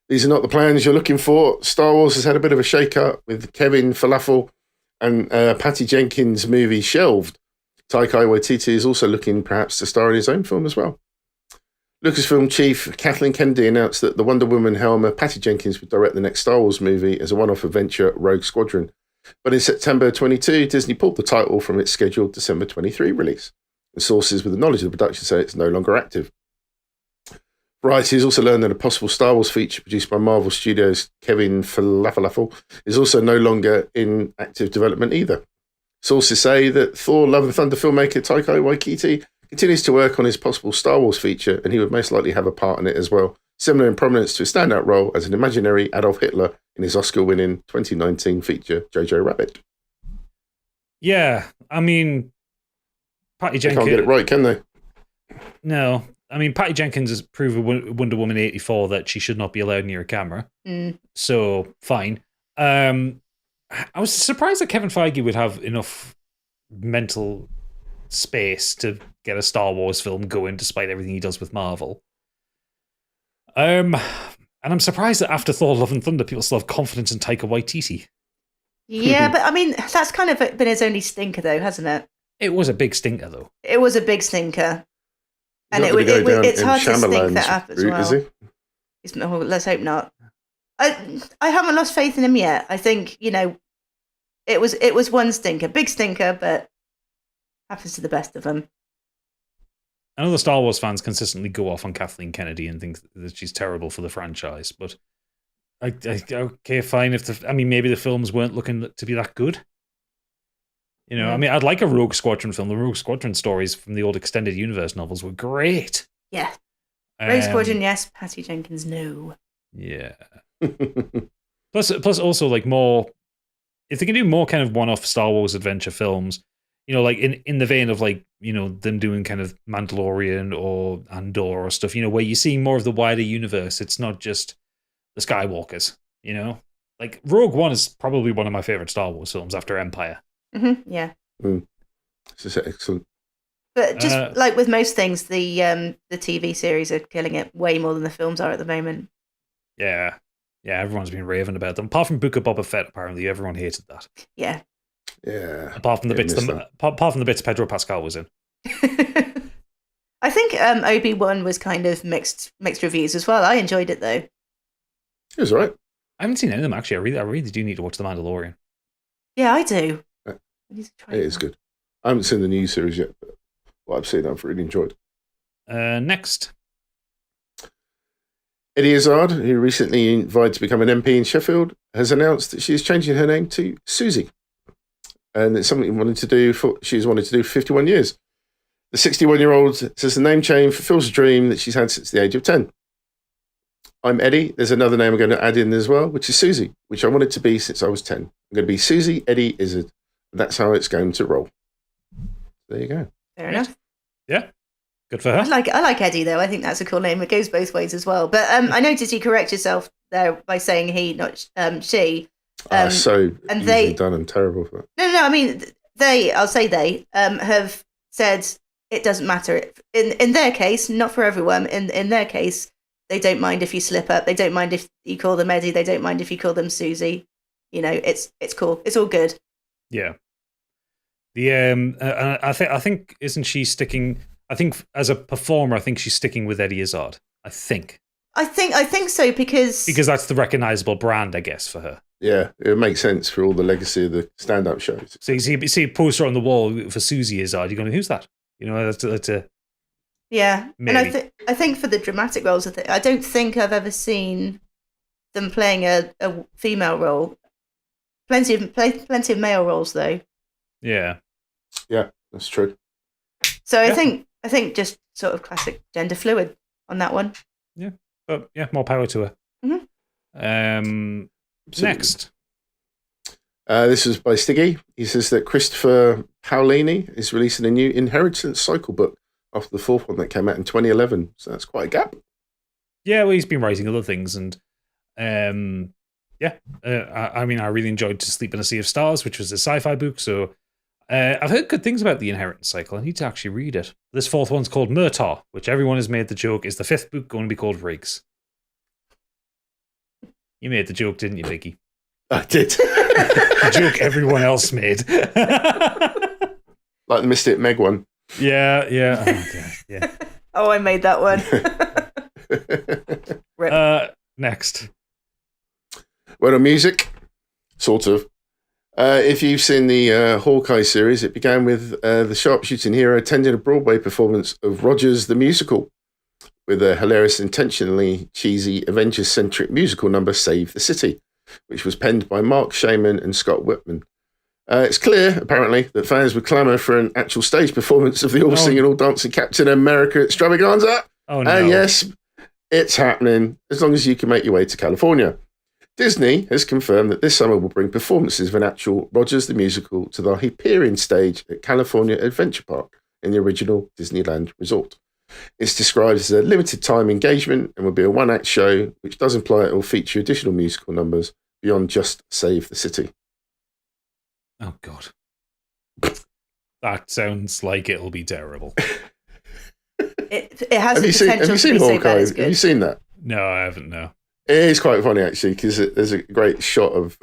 These are not the plans you're looking for. Star Wars has had a bit of a shake-up with Kevin Falafel and Patty Jenkins' movie shelved. Taika Waititi is also looking perhaps to star in his own film as well. Lucasfilm chief Kathleen Kennedy announced that the Wonder Woman helmer Patty Jenkins would direct the next Star Wars movie as a one-off adventure, Rogue Squadron. But in September 22, Disney pulled the title from its scheduled December 23 release. And sources with the knowledge of the production say it's no longer active. Variety has also learned that a possible Star Wars feature produced by Marvel Studios' Kevin Falafel is also no longer in active development either. Sources say that Thor: Love and Thunder filmmaker Taika Waititi continues to work on his possible Star Wars feature, and he would most likely have a part in it as well, similar in prominence to a standout role as an imaginary Adolf Hitler in his Oscar-winning 2019 feature Jojo Rabbit. Yeah, I mean, Patty Jenkins... They can't get it right, can they? No. I mean, Patty Jenkins has proved with Wonder Woman 84 that she should not be allowed near a camera. So, fine. I was surprised that Kevin Feige would have enough mental space to get a Star Wars film going despite everything he does with Marvel. And I'm surprised that after Thor: Love and Thunder, people still have confidence in Taika Waititi. Yeah, but I mean, that's kind of been his only stinker, though, hasn't it? It was a big stinker, though. It was a big stinker. And it's hard to stink that up as well. Is he? Let's hope not. I haven't lost faith in him yet. I think, it was one stinker, big stinker, but happens to the best of them. I know the Star Wars fans consistently go off on Kathleen Kennedy and think that she's terrible for the franchise, but okay, fine. Maybe the films weren't looking to be that good. I mean, I'd like a Rogue Squadron film. The Rogue Squadron stories from the old extended universe novels were great. Yeah. Rogue Squadron, yes. Patty Jenkins, no. Yeah. plus also like more, if they can do more kind of one-off Star Wars adventure films, like in the vein of like, them doing kind of Mandalorian or Andor or stuff, where you're seeing more of the wider universe. It's not just the Skywalkers, Like Rogue One is probably one of my favorite Star Wars films after Empire. Mm-hmm, yeah. This is excellent. But just like with most things, the TV series are killing it way more than the films are at the moment. Yeah. Yeah, everyone's been raving about them. Apart from Book of Boba Fett, apparently everyone hated that. Yeah. Yeah. Apart from the bits Pedro Pascal was in. I think Obi-Wan was kind of mixed reviews as well. I enjoyed it though. It was all right. I haven't seen any of them actually. I really do need to watch The Mandalorian. Yeah, I do. It is good. I haven't seen the new series yet, but what I've seen, I've really enjoyed. Next. Eddie Izzard, who recently invited to become an MP in Sheffield, has announced that she is changing her name to Susie. And it's something she's wanted to do for 51 years. The 61-year-old says the name change fulfills a dream that she's had since the age of 10. I'm Eddie. There's another name I'm going to add in as well, which is Susie, which I wanted to be since I was 10. I'm going to be Susie Eddie Izzard. That's how it's going to roll. There you go. Fair enough. Yeah. Good for her. I like Eddie though. I think that's a cool name. It goes both ways as well. But I noticed you correct yourself there by saying he, not she. So and easily done and terrible for that. No. I mean, they have said it doesn't matter. In their case, not for everyone. In their case, they don't mind if you slip up. They don't mind if you call them Eddie. They don't mind if you call them Susie. It's cool. It's all good. Yeah. I think isn't she sticking? I think as a performer, I think she's sticking with Eddie Izzard. I think so because that's the recognizable brand, I guess, for her. Yeah, it makes sense for all the legacy of the stand-up shows. So you see a poster on the wall for Susie Izzard. You're going, who's that? That's a yeah. Maybe. And I think for the dramatic roles, I don't think I've ever seen them playing a female role. Plenty of male roles though. Yeah. Yeah. That's true. So I think just sort of classic gender fluid on that one. Yeah, but yeah, more power to her. Mm-hmm. Next. This was by Stiggy. He says that Christopher Paolini is releasing a new Inheritance cycle book after the fourth one that came out in 2011. So that's quite a gap. Yeah, well, he's been writing other things, and I really enjoyed To Sleep in a Sea of Stars, which was a sci-fi book. So I've heard good things about the Inheritance cycle. I need to actually read it. This fourth one's called Murtaugh, which everyone has made the joke is the fifth book going to be called Riggs. You made the joke, didn't you, Biggie? I did. The joke everyone else made. Like the Mystic Meg one. Yeah. Oh, God, yeah. Oh, I made that one. Next. Well, on music, sort of. If you've seen the Hawkeye series, it began with the sharpshooting hero attending a Broadway performance of Rogers the Musical with a hilarious, intentionally cheesy, Avengers-centric musical number, Save the City, which was penned by Mark Shaman and Scott Whitman. It's clear, apparently, that fans would clamour for an actual stage performance of the all-singing, all-dancing Captain America extravaganza. Oh, no. And yes, it's happening, as long as you can make your way to California. Disney has confirmed that this summer will bring performances of an actual Rogers the Musical to the Hyperion stage at California Adventure Park in the original Disneyland Resort. It's described as a limited-time engagement and will be a one-act show, which does imply it will feature additional musical numbers beyond just Save the City. Oh, God. That sounds like it'll be terrible. It has Have the you seen potential to be so bad Hawkeye? it's Have you good. seen that? No, I haven't, no. It is quite funny, actually, because there's a great shot of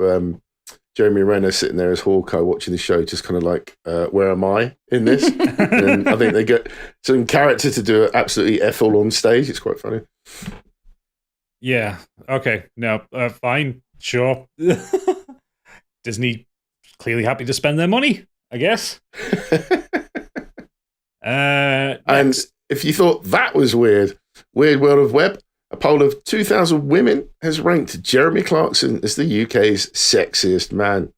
Jeremy Renner sitting there as Hawkeye watching the show, just kind of like, where am I in this? And I think they get some character to do it absolutely F-all on stage. It's quite funny. Yeah, okay. No, fine, sure. Disney clearly happy to spend their money, I guess. And Next. if you thought that was weird, Weird World of Web, a poll of 2,000 women has ranked Jeremy Clarkson as the UK's sexiest man.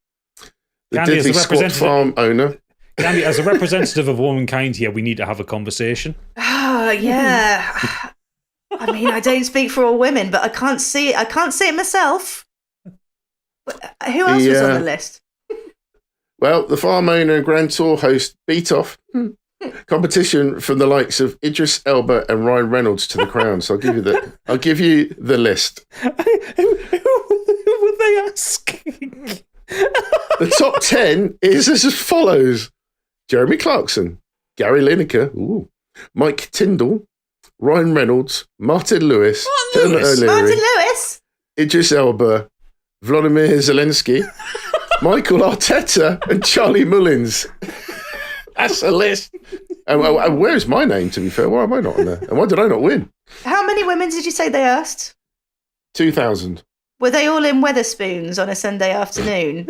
The Candy, as Diddley a Scott representative- farm owner. Candy, as a representative of womankind here, we need to have a conversation. Oh, yeah. I mean, I don't speak for all women, but I can't see it. I can't see it myself. Who else was on the list? Well, the farm owner and Grand Tour host beat off competition from the likes of Idris Elba and Ryan Reynolds to the crown. So I'll give you the list. Who were they asking? The top 10 is as follows: Jeremy Clarkson, Gary Lineker, Mike Tyndall, Ryan Reynolds, Martin Lewis, Dermot O'Leary, Martin Lewis? Idris Elba, Vladimir Zelensky, Michael Arteta, and Charlie Mullins. That's a list. And where's my name, to be fair? Why am I not on there? And why did I not win? How many women did you say they asked? 2,000. Were they all in Wetherspoons on a Sunday afternoon?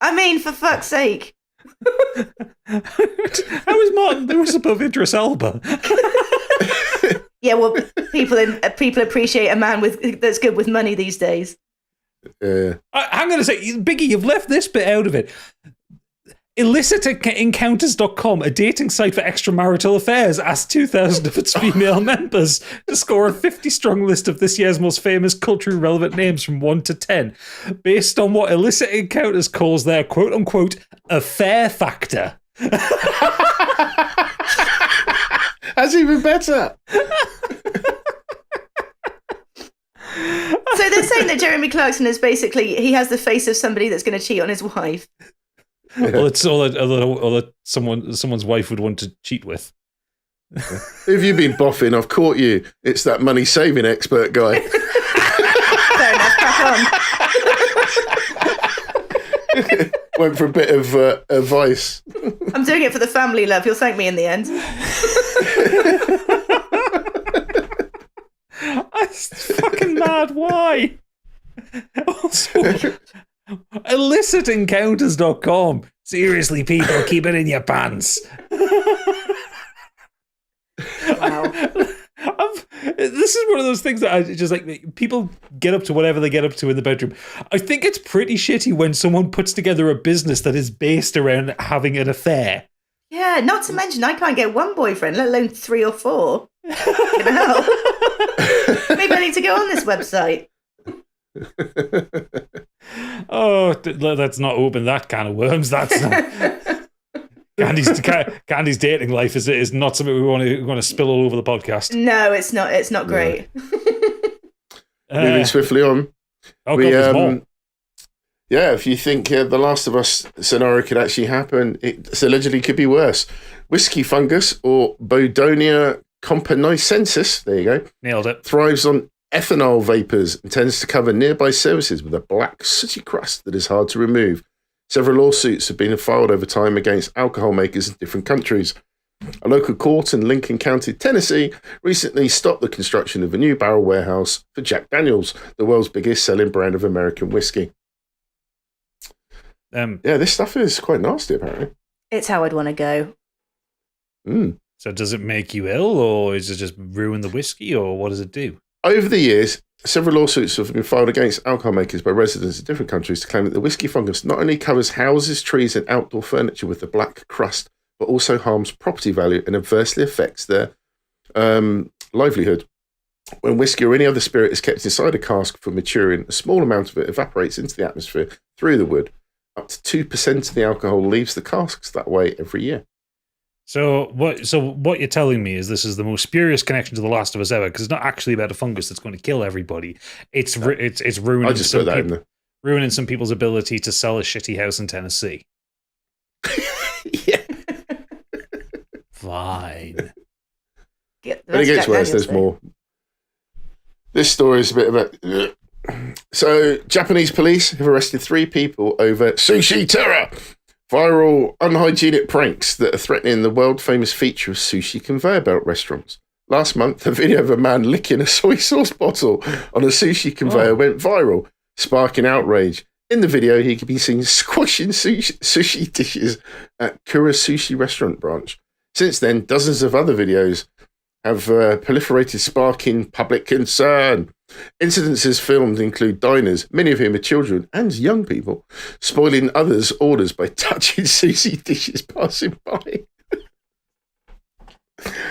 I mean, for fuck's sake. How is Martin Lewis above Idris Elba? Yeah, well, people appreciate a man that's good with money these days. I'm going to say, Biggie, you've left this bit out of it. IllicitEncounters.com, a dating site for extramarital affairs, asked 2,000 of its female members to score a 50-strong list of this year's most famous culturally relevant names from 1 to 10, based on what Illicit Encounters calls their quote-unquote affair factor. That's even better. So they're saying that Jeremy Clarkson is basically, he has the face of somebody that's going to cheat on his wife. Well, it's all that someone's wife would want to cheat with. If you've been boffing, I've caught you. It's that money saving expert guy. Fair enough, crack on. Went for a bit of advice. I'm doing it for the family, love. You'll thank me in the end. That's fucking mad. Why? Also, IllicitEncounters.com. Seriously, people, keep it in your pants. Wow. This is one of those things that I just like. People get up to whatever they get up to in the bedroom. I think it's pretty shitty when someone puts together a business that is based around having an affair. Yeah, not to mention I can't get one boyfriend, let alone 3 or 4. Fucking hell. Maybe I need to go on this website. Oh, let's not open that can of worms. That's not... Candy's dating life is not something we want to spill all over the podcast. No, it's not. It's not great. Moving swiftly on. Oh, God, there's more. Yeah, if you think The Last of Us scenario could actually happen, it allegedly could be worse. Whiskey fungus, or Bodonia companicensis, there you go, Nailed it. thrives on ethanol vapors and tends to cover nearby surfaces with a black, sooty crust that is hard to remove. Several lawsuits have been filed over time against alcohol makers in different countries. A local court in Lincoln County, Tennessee, recently stopped the construction of a new barrel warehouse for Jack Daniels, the world's biggest selling brand of American whiskey. Yeah, this stuff is quite nasty, apparently. It's how I'd want to go. So does it make you ill, or is it just ruin the whiskey, or what does it do? Over the years, several lawsuits have been filed against alcohol makers by residents in different countries to claim that the whiskey fungus not only covers houses, trees, and outdoor furniture with a black crust, but also harms property value and adversely affects their livelihood. When whiskey or any other spirit is kept inside a cask for maturing, a small amount of it evaporates into the atmosphere through the wood. Up to 2% of the alcohol leaves the casks that way every year. So what you're telling me is this is the most spurious connection to The Last of Us ever, because it's not actually about a fungus that's going to kill everybody. It's ruining. I just put that in there. Ruining some people's ability to sell a shitty house in Tennessee. Yeah. Fine. When it gets worse, there's more. This story is a bit of a... So, Japanese police have arrested 3 people over sushi terror, viral, unhygienic pranks that are threatening the world-famous feature of sushi conveyor belt restaurants. Last month, a video of a man licking a soy sauce bottle on a sushi conveyor went viral, sparking outrage. In the video, he could be seen squashing sushi dishes at Kura Sushi restaurant branch. Since then, dozens of other videos have proliferated, sparking public concern. Incidences filmed include diners, many of whom are children and young people, spoiling others' orders by touching sushi dishes passing by.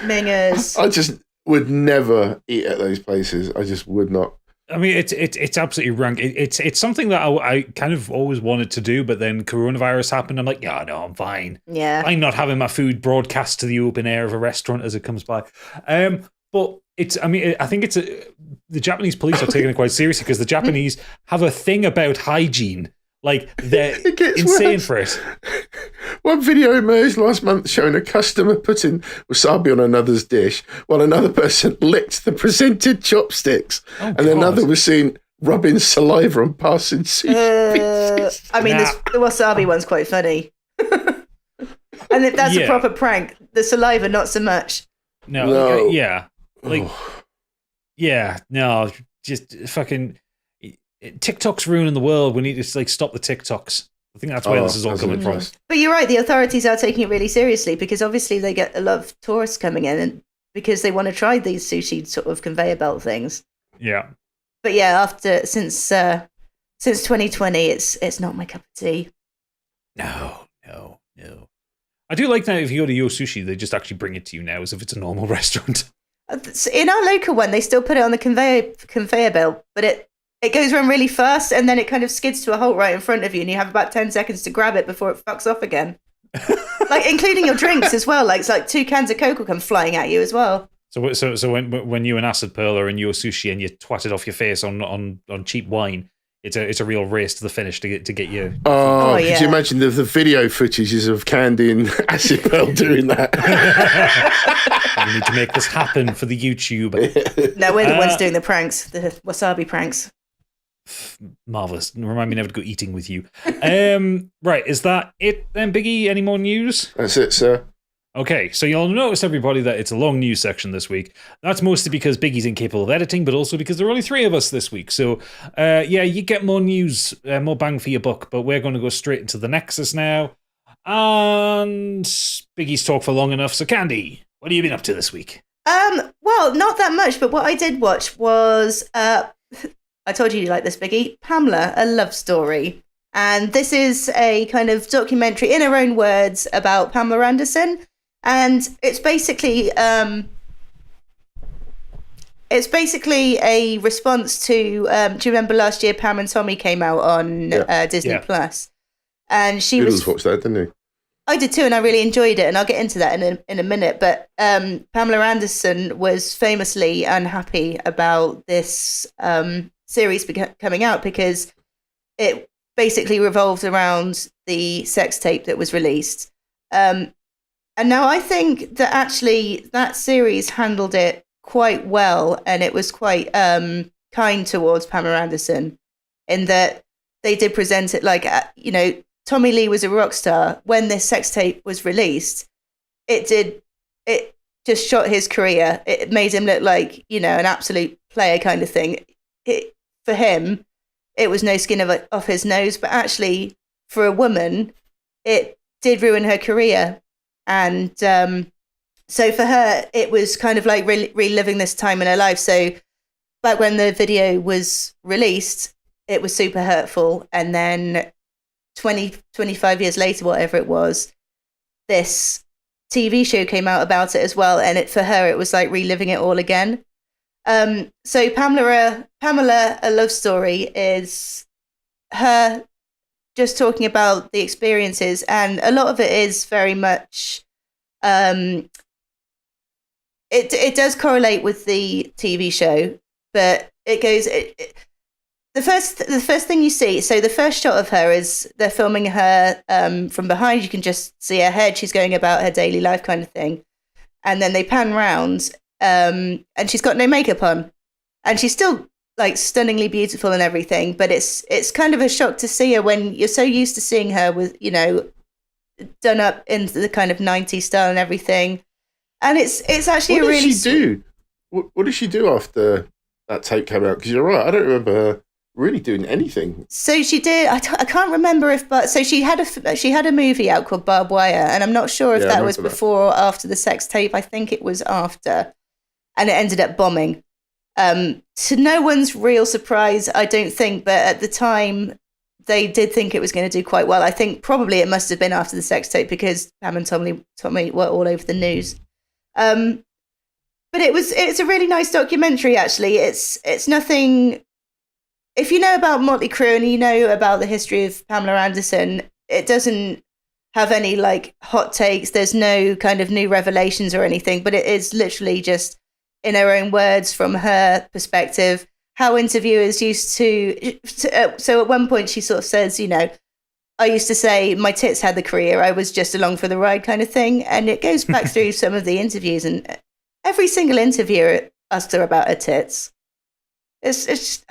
Mingers. I just would never eat at those places. I just would not. I mean, it's absolutely rank. It's something that I kind of always wanted to do, but then coronavirus happened. I'm like, yeah, no, I'm fine. Yeah, I'm not having my food broadcast to the open air of a restaurant as it comes by. But I think the Japanese police are taking it quite seriously, because the Japanese have a thing about hygiene. Like, they're insane worse. for it. One video emerged last month showing a customer putting wasabi on another's dish while another person licked the presented chopsticks. Oh, and another was seen rubbing saliva on passing sushi pieces. I mean, the wasabi one's quite funny. And if that's a proper prank, the saliva, not so much. No. Yeah. Like, no, just fucking... TikTok's ruining the world. We need to stop the TikToks. I think that's where this is all coming from. But you're right, the authorities are taking it really seriously, because obviously they get a lot of tourists coming in, and because they want to try these sushi sort of conveyor belt things. Yeah. But yeah, since 2020, it's not my cup of tea. No. I do like that if you go to Yo Sushi, they just actually bring it to you now as if it's a normal restaurant. In our local one, they still put it on the conveyor belt, but it goes around really fast, and then it kind of skids to a halt right in front of you, and you have about 10 seconds to grab it before it fucks off again. Like, including your drinks as well. Like, it's like 2 cans of Coke will come flying at you as well. So when you and Acid Pearl are in Yo Sushi and you twat it off your face on cheap wine, it's a real race to the finish to get you. Oh, yeah. Could you imagine the video footages of Candy and Acid Pearl doing that? We need to make this happen for the YouTube. No, we're the ones doing the pranks, the wasabi pranks. Marvelous. Remind me never to go eating with you. Right, is that it then, Biggie? Any more news? That's it, sir. Okay, so you'll notice, everybody, that it's a long news section this week. That's mostly because Biggie's incapable of editing, but also because there are only 3 of us this week. So, you get more news, more bang for your buck, but we're going to go straight into the Nexus now. And Biggie's talked for long enough, so Candy, what have you been up to this week? Well, not that much, but what I did watch was I told you like this, Biggie, Pamela, a love story. And this is a kind of documentary in her own words about Pamela Anderson. And it's basically a response to do you remember last year Pam and Tommy came out on Disney Plus? And she Doodles watched that, didn't he? I did too, and I really enjoyed it, and I'll get into that in a minute. But Pamela Anderson was famously unhappy about this series coming out because it basically revolved around the sex tape that was released. And now I think that actually that series handled it quite well, and it was quite kind towards Pamela Anderson in that they did present it like, Tommy Lee was a rock star. When this sex tape was released, it just shot his career. It made him look like, an absolute player kind of thing. For him, it was no skin off his nose, but actually for a woman, it did ruin her career. And so for her, it was kind of like reliving this time in her life. So back when the video was released, it was super hurtful. And then 25 years later, whatever it was, this TV show came out about it as well. And for her, it was like reliving it all again. So Pamela, a love story is her just talking about the experiences. And a lot of it is very much, it does correlate with the TV show, but it goes, the first thing you see, so the first shot of her is they're filming her from behind. You can just see her head. She's going about her daily life kind of thing. And then they pan round and she's got no makeup on. And she's still like stunningly beautiful and everything. But it's kind of a shock to see her when you're so used to seeing her with, done up in the kind of 90s style and everything. And it's actually what did she do? What did she do after that tape came out? Because you're right, I don't remember her really doing anything. So she did. I can't remember so she had a movie out called Barbed Wire, and I'm not sure if that was before or after the sex tape. I think it was after, and it ended up bombing. To no one's real surprise, I don't think, but at the time they did think it was going to do quite well. I think probably it must have been after the sex tape because Pam and Tommy were all over the news. But it's a really nice documentary. Actually, it's nothing. If you know about Motley Crue and you know about the history of Pamela Anderson, it doesn't have any like hot takes. There's no kind of new revelations or anything, but it is literally just in her own words from her perspective, how interviewers used to so at one point she sort of says, I used to say my tits had the career, I was just along for the ride kind of thing. And it goes back through some of the interviews, and every single interviewer asked her about her tits. It's just,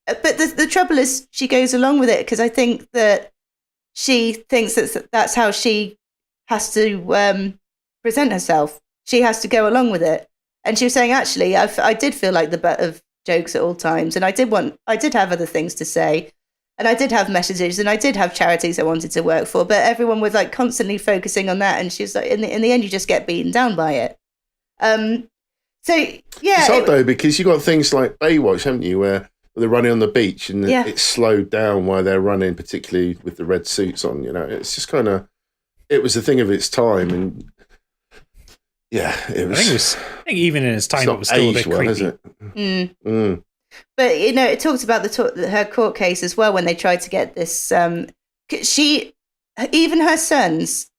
but the trouble is she goes along with it because I think that she thinks that's how she has to present herself. She has to go along with it. And she was saying, actually, I did feel like the butt of jokes at all times, and I did have other things to say. And I did have messages, and I did have charities I wanted to work for, but everyone was like constantly focusing on that. And she's like, in the end, you just get beaten down by it. So yeah, it's odd though because you got things like Baywatch, haven't you, where they're running on the beach and it's slowed down while they're running, particularly with the red suits on. It's just kind of, it was a thing of its time, and it was. I think even in its time, it was still a bit creepy. Is it? But it talks about her court case as well when they tried to get this. Even her sons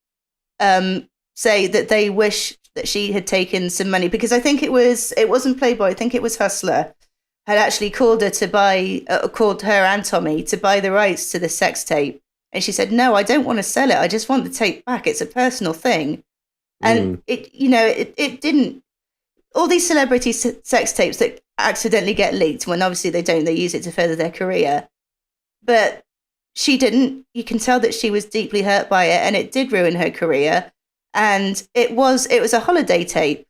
say that they wish that she had taken some money, because I think it wasn't Playboy. I think it was Hustler had actually called her called her and Tommy to buy the rights to the sex tape, and she said, "No, I don't want to sell it. I just want the tape back. It's a personal thing." And it didn't. All these celebrity sex tapes that accidentally get leaked, when obviously they use it to further their career. But she didn't. You can tell that she was deeply hurt by it, and it did ruin her career. And it was a holiday tape,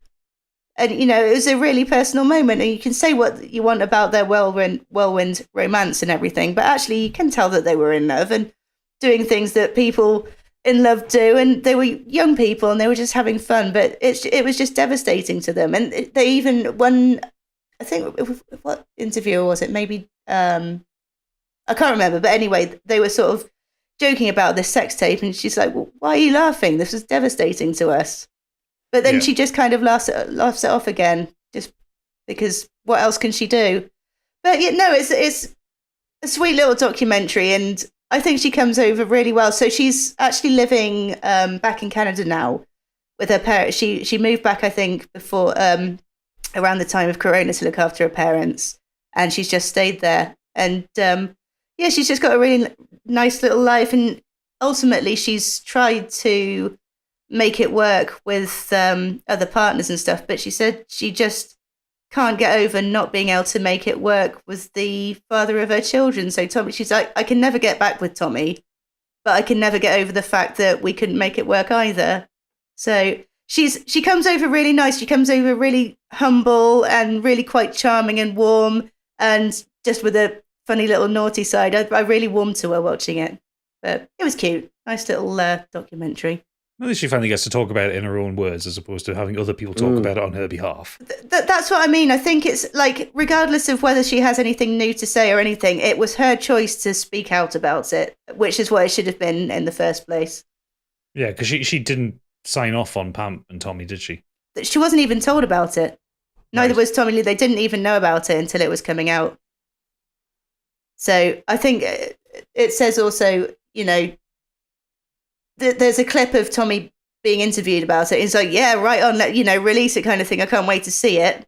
and it was a really personal moment. And you can say what you want about their whirlwind romance and everything, but actually you can tell that they were in love and doing things that people in love do, and they were young people and they were just having fun, but it was just devastating to them. And they even I think, what interviewer was it? Maybe I can't remember, but anyway, they were sort of joking about this sex tape, and she's like, well, why are you laughing? This was devastating to us. But then she just kind of laughs it off again, just because what else can she do? But it's a sweet little documentary, and I think she comes over really well. So she's actually living back in Canada now with her parents. She moved back, I think, before around the time of Corona to look after her parents, and she's just stayed there. And she's just got a really nice little life, and ultimately she's tried to make it work with other partners and stuff, but she said she just can't get over not being able to make it work with the father of her children. So Tommy, she's like, I can never get back with Tommy, but I can never get over the fact that we couldn't make it work either. So she comes over really nice. She comes over really humble and really quite charming and warm, and just with a funny little naughty side. I really warmed to her watching it, but it was cute. Nice little documentary. At least she finally gets to talk about it in her own words as opposed to having other people talk about it on her behalf. That's what I mean. I think it's like, regardless of whether she has anything new to say or anything, it was her choice to speak out about it, which is what it should have been in the first place. Yeah, because she didn't sign off on Pam and Tommy, did she? She wasn't even told about it. Neither was Tommy Lee. They didn't even know about it until it was coming out. So I think it says also, there's a clip of Tommy being interviewed about it. He's like, yeah, right on, release it kind of thing. I can't wait to see it.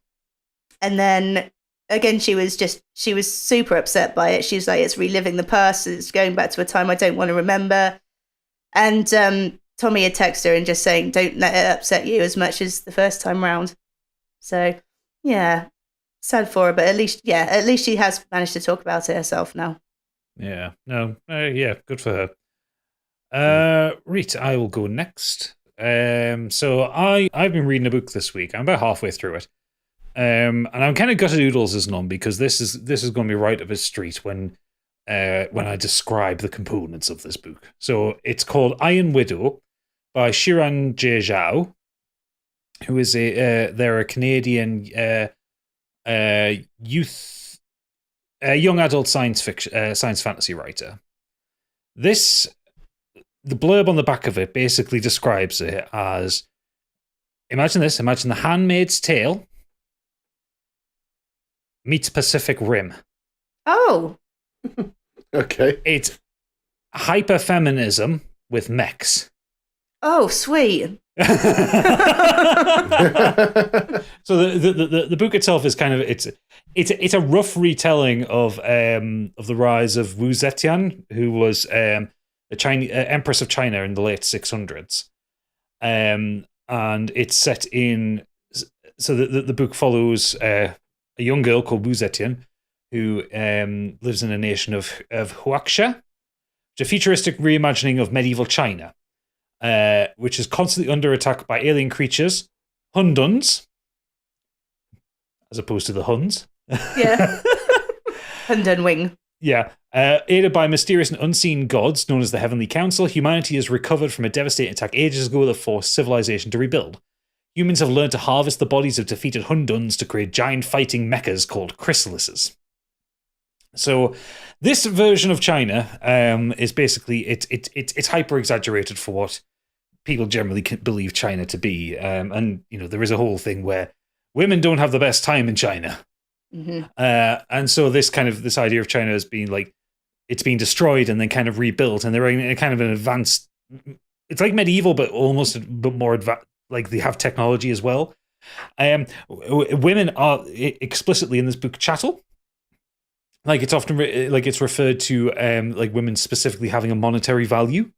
And then again, she was super upset by it. She's like, it's reliving the past. It's going back to a time I don't want to remember. And Tommy had texted her and just saying, don't let it upset you as much as the first time round. So yeah, sad for her, but at least she has managed to talk about it herself now. Yeah, no, good for her. Right, I will go next. So I've been reading a book this week. I'm about halfway through it. And I'm kind of gutted oodles as none, because this is going to be right up his street when I describe the components of this book. So it's called Iron Widow by Shiran J. Zhao, who is they're a Canadian young adult science fantasy writer. The blurb on the back of it basically describes it as, imagine The Handmaid's Tale meets Pacific Rim. Oh. Okay. It's hyperfeminism with mechs. Oh, sweet. So the book itself is kind of it's a rough retelling of the rise of Wu Zetian, who was the Chinese Empress of China in the late 600s, and it's set in. So the book follows a young girl called Wu Zetian, who lives in a nation of Huaxia, which is a futuristic reimagining of medieval China, which is constantly under attack by alien creatures, Hunduns, as opposed to the Huns. Yeah. Hundun Wing. Yeah. Aided by mysterious and unseen gods known as the Heavenly Council, humanity has recovered from a devastating attack ages ago that forced civilization to rebuild. Humans have learned to harvest the bodies of defeated Hunduns to create giant fighting mechas called chrysalises. So this version of China is basically it's hyper exaggerated for what people generally believe China to be, and there is a whole thing where women don't have the best time in China, and so this idea of China as being like it's being destroyed and then kind of rebuilt, and they're in a kind of an advanced. It's like medieval, but more advanced. Like they have technology as well. Women are explicitly in this book chattel. Like it's often it's referred to like women specifically having a monetary value.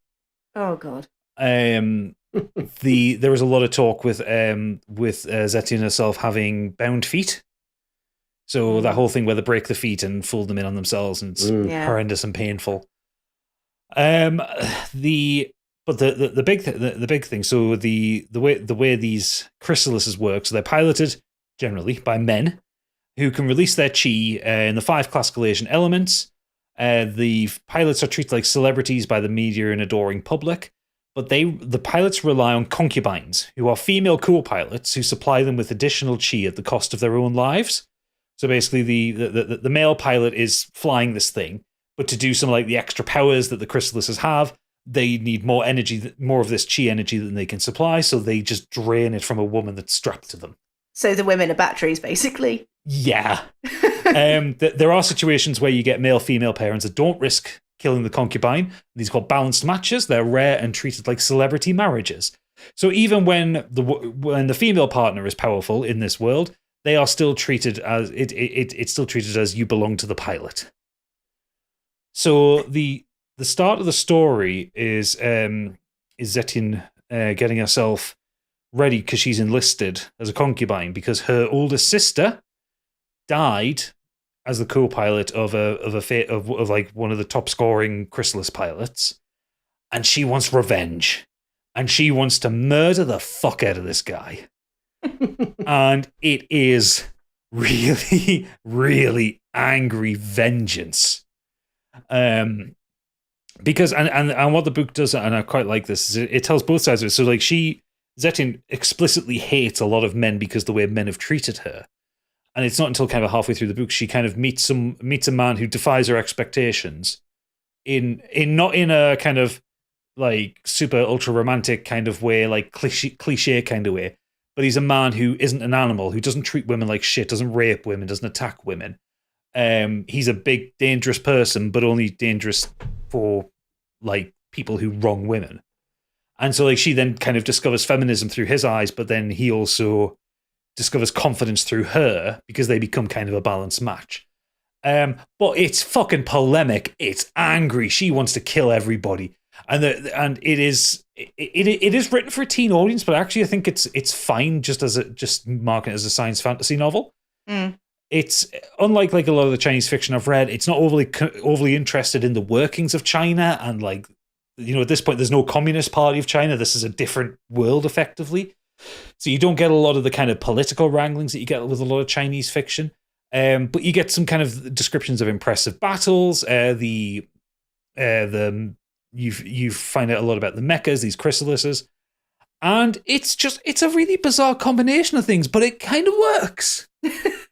Oh God. There was a lot of talk with Zetian herself having bound feet. So that whole thing where they break the feet and fold them in on themselves, and it's horrendous and painful. But the big thing. So the way these chrysalises work, so they're piloted generally by men who can release their chi in the 5 classical Asian elements. The pilots are treated like celebrities by the media and adoring public, but the pilots rely on concubines, who are female co-pilots who supply them with additional chi at the cost of their own lives. So basically, the male pilot is flying this thing, but to do some like the extra powers that the chrysalises have, they need more energy, more of this chi energy than they can supply. So they just drain it from a woman that's strapped to them. So the women are batteries, basically. Yeah. There are situations where you get male-female pairings that don't risk killing the concubine. These are called balanced matches. They're rare and treated like celebrity marriages. So even when the female partner is powerful in this world, they are still treated as it's still treated as you belong to the pilot. So the start of the story is Zettin getting herself ready because she's enlisted as a concubine because her older sister died as the co-pilot of like one of the top scoring chrysalis pilots, and she wants revenge, and she wants to murder the fuck out of this guy. And it is really, really angry vengeance. Because and what the book does, and I quite like this, is it tells both sides of it. So like Zettin explicitly hates a lot of men because the way men have treated her. And it's not until kind of halfway through the book she kind of meets a man who defies her expectations in not in a kind of like super ultra romantic kind of way, like cliche kind of way, but he's a man who isn't an animal, who doesn't treat women like shit, doesn't rape women, doesn't attack women. He's a big dangerous person, but only dangerous for like people who wrong women. And so like she then kind of discovers feminism through his eyes, but then he also discovers confidence through her because they become kind of a balanced match. But it's fucking polemic. It's angry. She wants to kill everybody, and it is written for a teen audience. But actually, I think it's fine just marking it as a science fantasy novel. Mm. It's unlike like a lot of the Chinese fiction I've read. It's not overly interested in the workings of China, and like at this point, there's no Communist Party of China. This is a different world, effectively. So you don't get a lot of the kind of political wranglings that you get with a lot of Chinese fiction, but you get some kind of descriptions of impressive battles. You find out a lot about the mechas, these chrysalises, and it's a really bizarre combination of things, but it kind of works.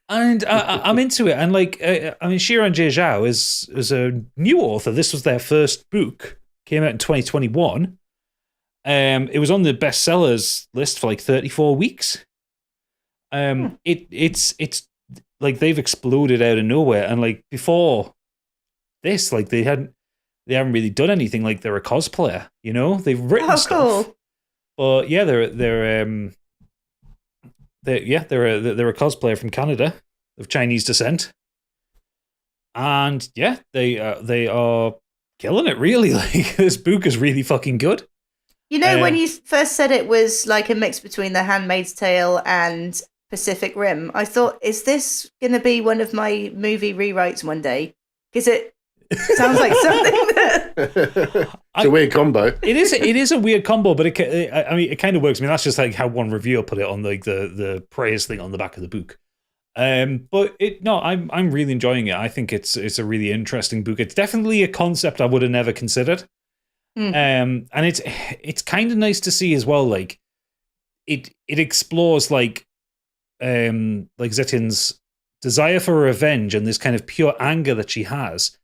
And I'm into it. And like, Shiran Jie Zhao is a new author. This was their first book. Came out in 2021. It was on the bestsellers list for like 34 weeks. It's like they've exploded out of nowhere, and like before this, like they haven't really done anything. Like they're a cosplayer, they've written stuff. Cool. But yeah, they're a cosplayer from Canada of Chinese descent, and yeah, they are killing it. Really, like this book is really fucking good. When you first said it was like a mix between The Handmaid's Tale and Pacific Rim, I thought, is this going to be one of my movie rewrites one day? Because it sounds like something that... It's a weird combo. It is a weird combo, but it kind of works. I mean, that's just like how one reviewer put it on like the praise thing on the back of the book. I'm really enjoying it. I think it's a really interesting book. It's definitely a concept I would have never considered. And it's kind of nice to see as well. Like it explores like Zettin's desire for revenge and this kind of pure anger that she has,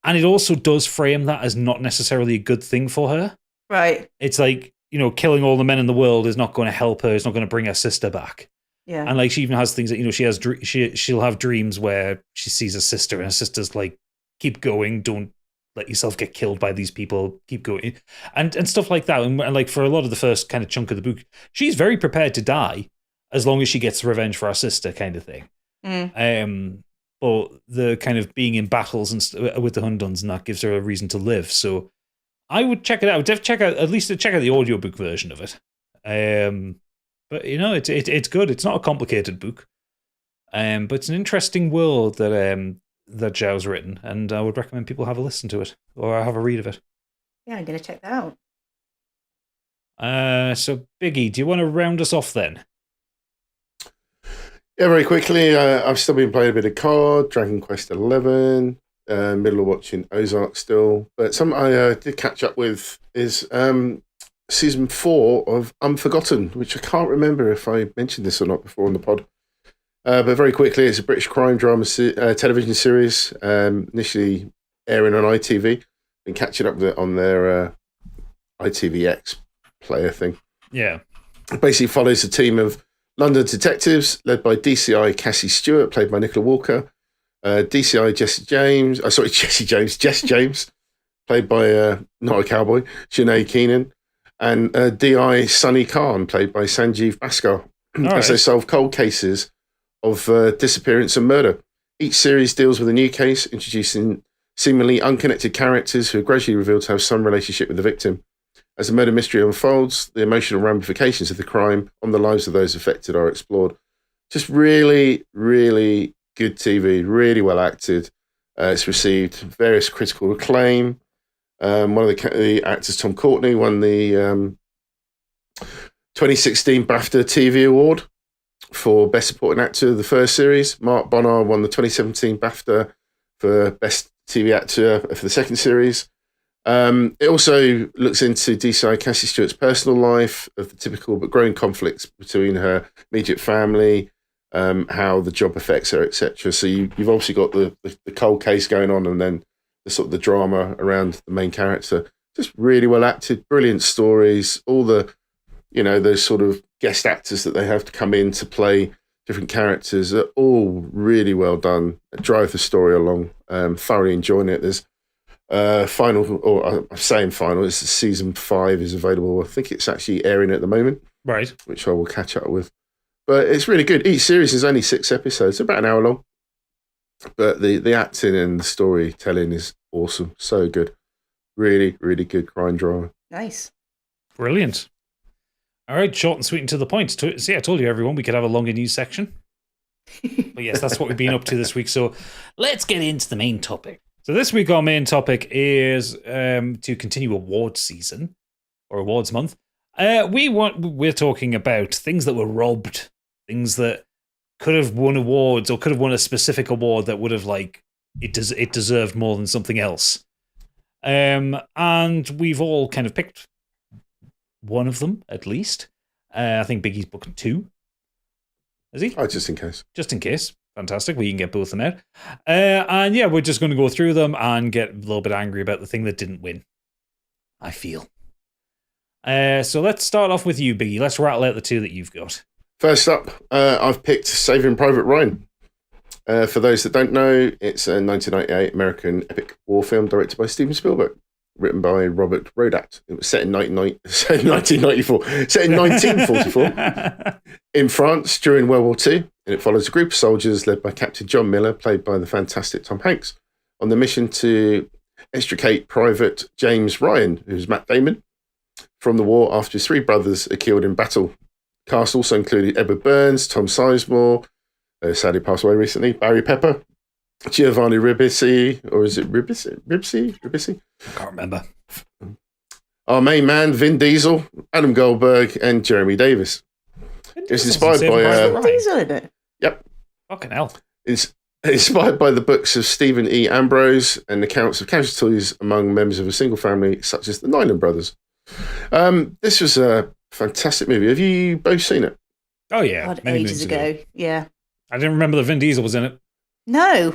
and it also does frame that as not necessarily a good thing for her. Right. It's like killing all the men in the world is not going to help her. It's not going to bring her sister back. Yeah. And like she even has things that she'll have dreams where she sees her sister, and her sister's like, "Keep going, don't let yourself get killed by these people, keep going," and stuff like that. And like for a lot of the first kind of chunk of the book, she's very prepared to die as long as she gets revenge for her sister, kind of thing. But the kind of being in battles and with the Hunduns and that gives her a reason to live. So I would check it out. Check out the audiobook version of it. But it's good. It's not a complicated book, but it's an interesting world that Zhao's written, and I would recommend people have a listen to it or have a read of it. Yeah, I'm going to check that out. So Biggie, do you want to round us off then? Yeah, very quickly. I've still been playing a bit of COD, Dragon Quest 11, middle of watching Ozark still. But something I did catch up with is season 4 of Unforgotten, which I can't remember if I mentioned this or not before on the pod. But very quickly, it's a British crime drama television series, initially airing on ITV. Been catching up with it on their ITVX player thing. Yeah. It basically follows a team of London detectives led by DCI Cassie Stewart, played by Nicola Walker, DCI Jess James, played by, not a cowboy, Sinead Keenan, and DI Sunny Khan, played by Sanjeev Bhaskar, as they solve cold cases of disappearance and murder. Each series deals with a new case, introducing seemingly unconnected characters who are gradually revealed to have some relationship with the victim. As the murder mystery unfolds, the emotional ramifications of the crime on the lives of those affected are explored. Just really, really good TV, really well acted. It's received various critical acclaim. One of the actors, Tom Courtenay, won the 2016 BAFTA TV Award for Best Supporting Actor of the first series. Mark Bonnar won the 2017 BAFTA for Best TV Actor for the second series. It also looks into DCI Cassie Stewart's personal life, of the typical but growing conflicts between her immediate family, how the job affects her, etc. So you've obviously got the cold case going on, and then the sort of the drama around the main character. Just really well acted, brilliant stories. All the, those sort of guest actors that they have to come in to play different characters are all really well done. Drive the story along. Thoroughly enjoying it. There's final, or I'm saying final, it's season 5 is available. I think it's actually airing at the moment. Right. Which I will catch up with. But it's really good. Each series is only 6 episodes, about an hour long. But the acting and the storytelling is awesome. So good. Really, really good crime drama. Nice. Brilliant. All right, short and sweet and to the point. See, I told you, everyone, we could have a longer news section. But yes, that's what we've been up to this week. So let's get into the main topic. So this week, our main topic is to continue awards season, or awards month. We're talking about things that were robbed, things that could have won awards or could have won a specific award that would have it deserved more than something else. And we've all kind of picked one of them at least. I think Biggie's booked 2. Is he? Oh, just in case. Just in case. Fantastic. We can get both of them out. And yeah, we're just going to go through them and get a little bit angry about the thing that didn't win, I feel. So let's start off with you, Biggie. Let's rattle out the 2 that you've got. First up, I've picked Saving Private Ryan. For those that don't know, it's a 1998 American epic war film directed by Steven Spielberg, written by Robert Rodat. It was set in 1994, set in 1944 in France during World War II, and it follows a group of soldiers led by Captain John Miller, played by the fantastic Tom Hanks, on the mission to extricate Private James Ryan, who's Matt Damon, from the war after his 3 brothers are killed in battle. Cast also included Edward Burns, Tom Sizemore, sadly passed away recently, Barry Pepper, Giovanni Ribisi, or is it Ribisi? I can't remember. Our main man, Vin Diesel, Adam Goldberg, and Jeremy Davis. It's inspired by... Diesel in it? Yep. Fucking hell. It's inspired by the books of Stephen E. Ambrose and accounts of casualties among members of a single family, such as the Nyland brothers. This was a fantastic movie. Have you both seen it? Oh, yeah. God, ages ago. Yeah. I didn't remember that Vin Diesel was in it. No.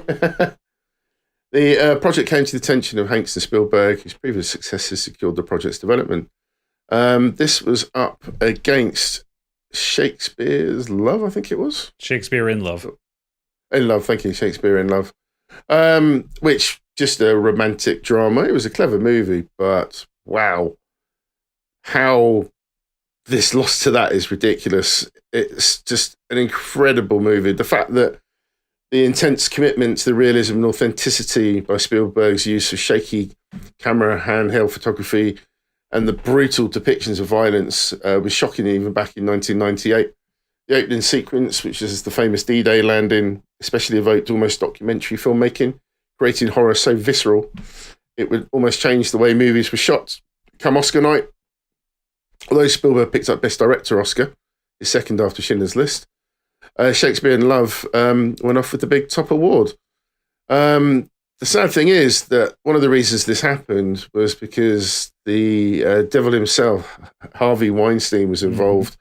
The project came to the attention of Hanks and Spielberg, whose previous successes secured the project's development. This was up against Shakespeare's Love, I think it was. Shakespeare in Love. In Love, thank you. Shakespeare in Love. Which, just a romantic drama. It was a clever movie, but wow. How this lost to that is ridiculous. It's just an incredible movie. The fact that the intense commitment to the realism and authenticity by Spielberg's use of shaky camera, handheld photography, and the brutal depictions of violence was shocking even back in 1998. The opening sequence, which is the famous D-Day landing, especially evoked almost documentary filmmaking, creating horror so visceral, it would almost change the way movies were shot. Come Oscar night, although Spielberg picked up Best Director Oscar, his second after Schindler's List, Shakespeare in Love went off with the big top award. The sad thing is that one of the reasons this happened was because the devil himself, Harvey Weinstein, was involved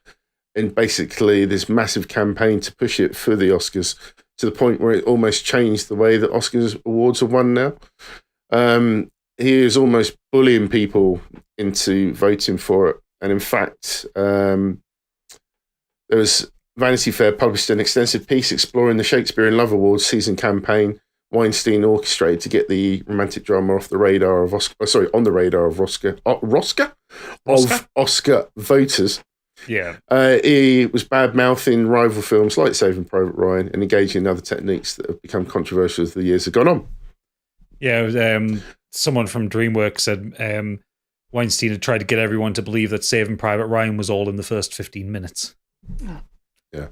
in basically this massive campaign to push it for the Oscars, to the point where it almost changed the way that Oscars awards are won now. He is almost bullying people into voting for it. And in fact, there was Vanity Fair published an extensive piece exploring the Shakespeare in Love Awards season campaign Weinstein orchestrated to get the romantic drama off the radar of on the radar of Oscar voters. Yeah. He was bad-mouthing rival films like Saving Private Ryan and engaging in other techniques that have become controversial as the years have gone on. Yeah, it was, someone from DreamWorks said Weinstein had tried to get everyone to believe that Saving Private Ryan was all in the first 15 minutes. Yeah.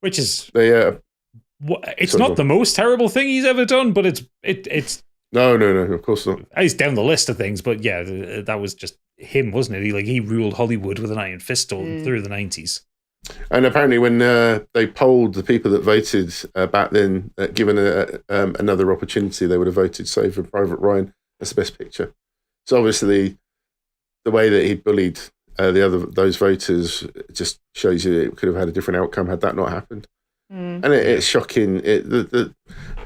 Which is... it's not the most terrible thing he's ever done, but it's no, of course not. He's down the list of things, but yeah, that was just him, wasn't it? He ruled Hollywood with an iron fist through the 90s. And apparently, when they polled the people that voted back then, given another opportunity, they would have voted Saving Private Ryan as the best picture. So obviously, the way that he bullied those voters just shows you it could have had a different outcome had that not happened. And it's shocking.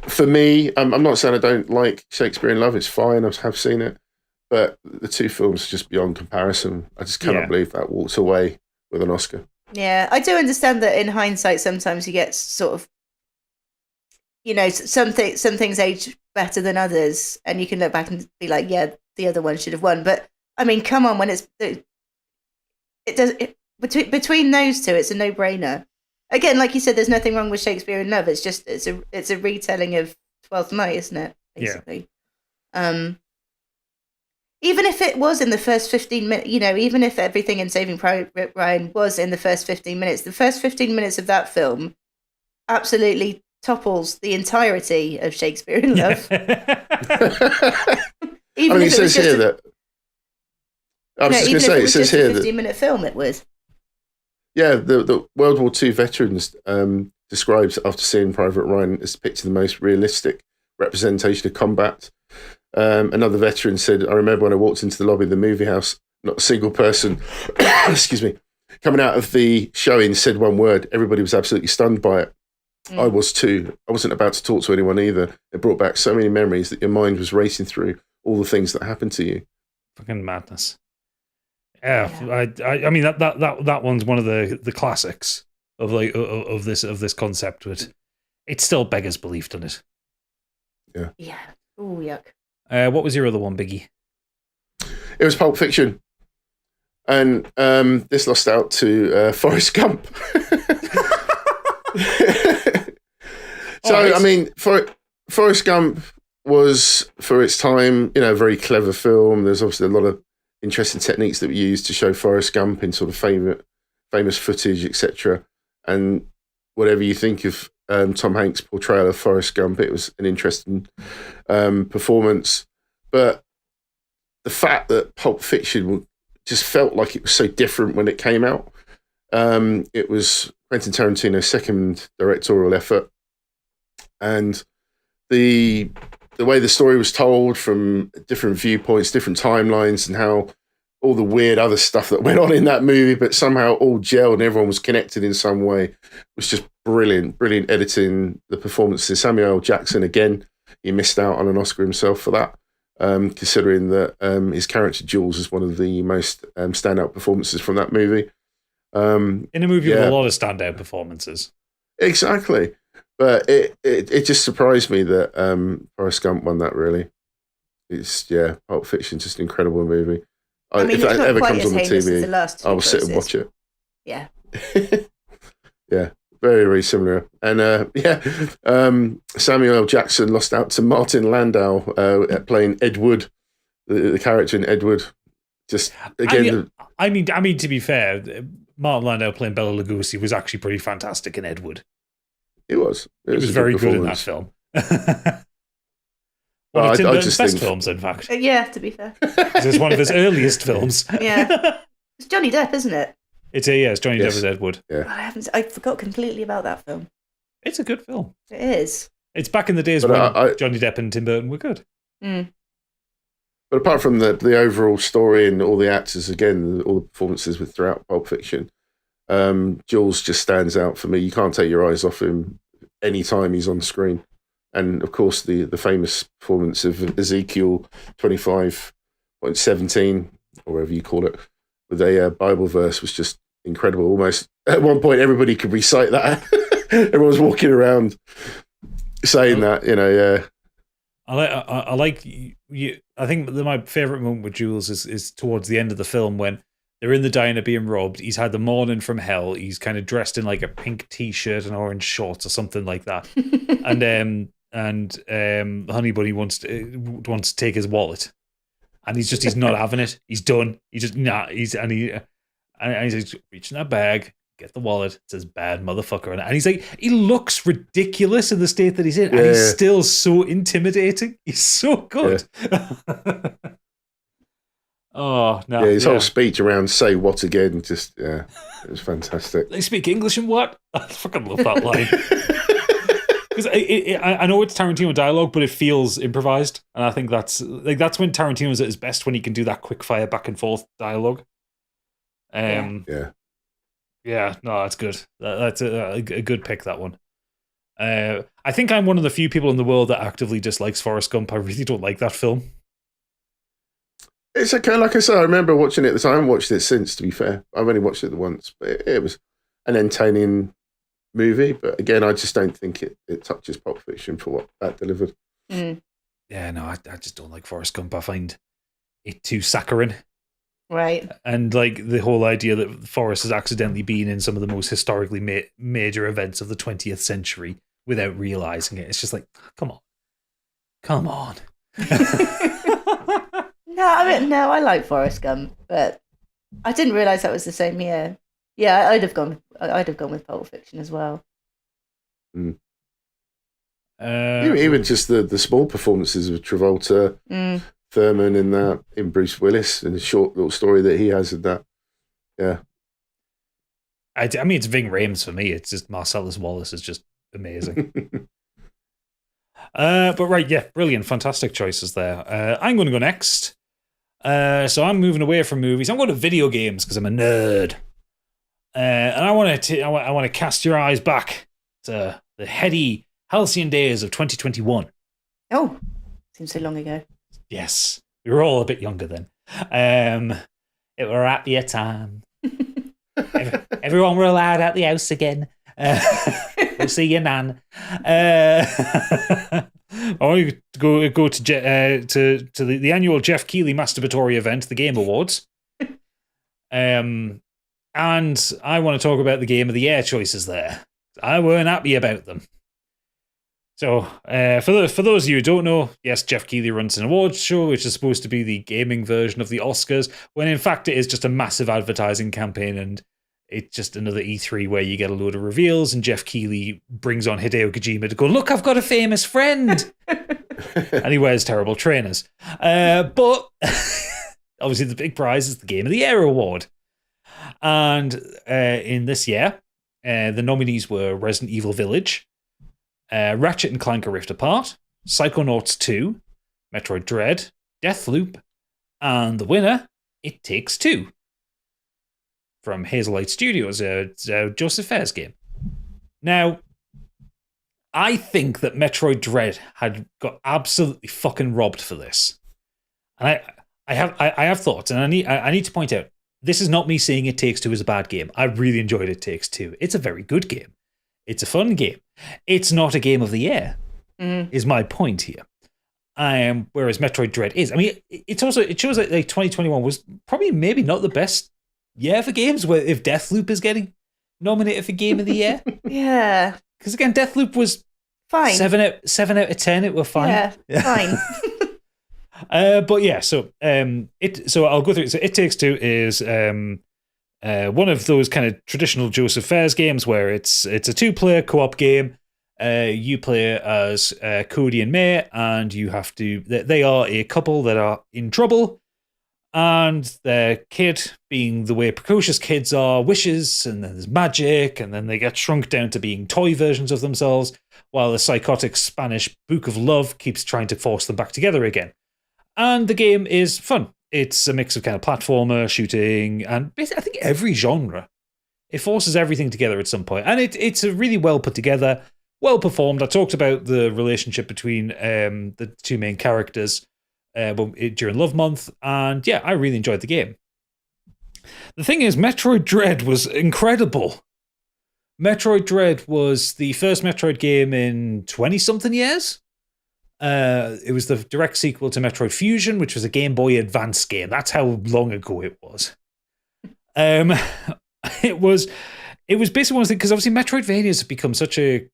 For me, I'm not saying I don't like Shakespeare in Love. It's fine. I have seen it. But the two films are just beyond comparison. I just cannot believe that walked away with an Oscar. Yeah, I do understand that in hindsight, sometimes you get sort of, some things age better than others. And you can look back and be like, yeah, the other one should have won. But, I mean, come on, when between those two, it's a no-brainer. Again, like you said, there's nothing wrong with Shakespeare in Love. It's just it's a retelling of Twelfth Night, isn't it? Basically, even if it was in the first 15 minutes, even if everything in Saving Private Ryan was in the first 15 minutes, the first 15 minutes of that film absolutely topples the entirety of Shakespeare in Love. Even if it says here that. I was just going to say, it says here that 15-minute film. It would. Yeah, the World War II veterans describes after seeing Private Ryan as depicting the most realistic representation of combat. Another veteran said, I remember when I walked into the lobby of the movie house, not a single person, excuse me, coming out of the showing said one word. Everybody was absolutely stunned by it. I was too. I wasn't about to talk to anyone either. It brought back so many memories that your mind was racing through all the things that happened to you. Fucking madness. Yeah. I mean that one's one of the classics of this concept, but it still beggars belief, doesn't it? Yeah. Yeah. Oh, yuck. What was your other one, Biggie? It was Pulp Fiction, and this lost out to Forrest Gump. So I mean, Forrest Gump was, for its time, a very clever film. There's obviously a lot of interesting techniques that were used to show Forrest Gump in sort of famous footage, etc. And whatever you think of Tom Hanks' portrayal of Forrest Gump, it was an interesting performance. But the fact that Pulp Fiction just felt like it was so different when it came out. It was Quentin Tarantino's second directorial effort, and the way the story was told from different viewpoints, different timelines, and how all the weird other stuff that went on in that movie, but somehow all gelled and everyone was connected in some way, was just brilliant editing. The performances, Samuel L. Jackson, again, he missed out on an Oscar himself for that, considering that his character Jules is one of the most standout performances from that movie. In a movie with a lot of standout performances. Exactly. But it just surprised me that Forrest Gump won that, really. Pulp Fiction, just an incredible movie. I mean, if that ever comes on the TV, I will sit and watch it. Yeah. Yeah, very, very similar. And Samuel L. Jackson lost out to Martin Landau playing Ed Wood, the character in Ed Wood. Just, again... I mean, to be fair, Martin Landau playing Bela Lugosi was actually pretty fantastic in Ed Wood. It was. It was very good in that film. One of Tim Burton's best films, in fact. Yeah, to be fair. It's one of his earliest films. Yeah. It's Johnny Depp, isn't it? It's Johnny Depp as Ed Wood. Yeah. I forgot completely about that film. It's a good film. It is. It's back in the days But when Johnny Depp and Tim Burton were good. Mm. But apart from the overall story and all the actors, again, all the performances with throughout Pulp Fiction, Jules just stands out for me. You can't take your eyes off him any time he's on screen. And of course, the famous performance of Ezekiel 25.17, or whatever you call it, with a Bible verse was just incredible. Almost at one point, everybody could recite that. Everyone's walking around saying that, Yeah. I like you. I think my favorite moment with Jules is towards the end of the film when they're in the diner being robbed. He's had the morning from hell. He's kind of dressed in like a pink t-shirt and orange shorts or something like that. and Honey Bunny wants to take his wallet, and he's not having it. He's done. He's he's reaching that bag, get the wallet. It says "bad motherfucker," and he's like, he looks ridiculous in the state that he's in, and he's still so intimidating. He's so good. Yeah. Oh no! Yeah, his whole speech around "say what again" it was fantastic. They speak English and what? I fucking love that line. Because I know it's Tarantino dialogue, but it feels improvised, and I think that's when Tarantino's at his best, when he can do that quick fire back and forth dialogue. Yeah, no, that's good. That's a good pick, that one. I think I'm one of the few people in the world that actively dislikes Forrest Gump. I really don't like that film. It's okay. Like I said, I remember watching it at the time. I haven't watched it since, to be fair. I've only watched it once, but it was an entertaining movie. But again, I just don't think it touches Pulp Fiction for what that delivered. Mm. Yeah, no, I just don't like Forrest Gump. I find it too saccharine. Right. And like the whole idea that Forrest has accidentally been in some of the most historically major events of the 20th century without realizing it. It's just like, come on. No, I like Forrest Gump, but I didn't realize that was the same year. Yeah, I'd have gone with Pulp Fiction as well. Mm. Even just the small performances of Travolta, Thurman in that, in Bruce Willis, and the short little story that he has in that. Yeah. I mean, it's Ving Rhames for me. It's just Marcellus Wallace is just amazing. But right, yeah, brilliant, fantastic choices there. I'm going to go next. So I'm moving away from movies. I'm going to video games because I'm a nerd. And I want to cast your eyes back to the heady, halcyon days of 2021. Oh, seems so long ago. Yes, we were all a bit younger then. It were a happier time. Everyone were allowed out the house again. We'll see you, Nan. I want to go to the annual Jeff Keighley masturbatory event, the Game Awards. And I want to talk about the Game of the Year choices there. I weren't happy about them. So, for those of you who don't know, yes, Jeff Keighley runs an awards show, which is supposed to be the gaming version of the Oscars, when in fact it is just a massive advertising campaign, and it's just another E3 where you get a load of reveals, and Jeff Keighley brings on Hideo Kojima to go, look, I've got a famous friend! And he wears terrible trainers. But obviously the big prize is the Game of the Year award. And in this year, the nominees were Resident Evil Village, Ratchet and Clank: A Rift Apart, Psychonauts 2, Metroid Dread, Deathloop, and the winner, It Takes Two, from Hazelight Studios, Joseph Fares game. Now, I think that Metroid Dread had got absolutely fucking robbed for this. And I have thoughts, and I need to point out, this is not me saying It Takes Two is a bad game. I really enjoyed It Takes Two. It's a very good game. It's a fun game. It's not a game of the year, is my point here. Whereas Metroid Dread is. I mean, it shows that like 2021 was probably maybe not the best year for games. Where if Deathloop is getting nominated for Game of the Year, yeah, because again, Deathloop was fine. 7 out of 10. It were fine. Yeah, fine. But yeah, so I'll go through it. So It Takes Two is one of those kind of traditional Joseph Fares games where it's a 2-player co-op game. You play as Cody and May, and you have to. They are a couple that are in trouble, And their kid, being the way precocious kids are, wishes, and then there's magic, and then they get shrunk down to being toy versions of themselves, while the psychotic Spanish Book of Love keeps trying to force them back together again. And the game is fun. It's a mix of kind of platformer, shooting, and basically, I think every genre. It forces everything together at some point. And it's a really well put together, well performed. I talked about the relationship between the two main characters during Love Month, and yeah, I really enjoyed the game. The thing is, Metroid Dread was incredible. Metroid Dread was the first Metroid game in 20-something years. It was the direct sequel to Metroid Fusion, which was a Game Boy Advance game. That's how long ago it was. It was basically one of the things, because obviously Metroidvanias have become such a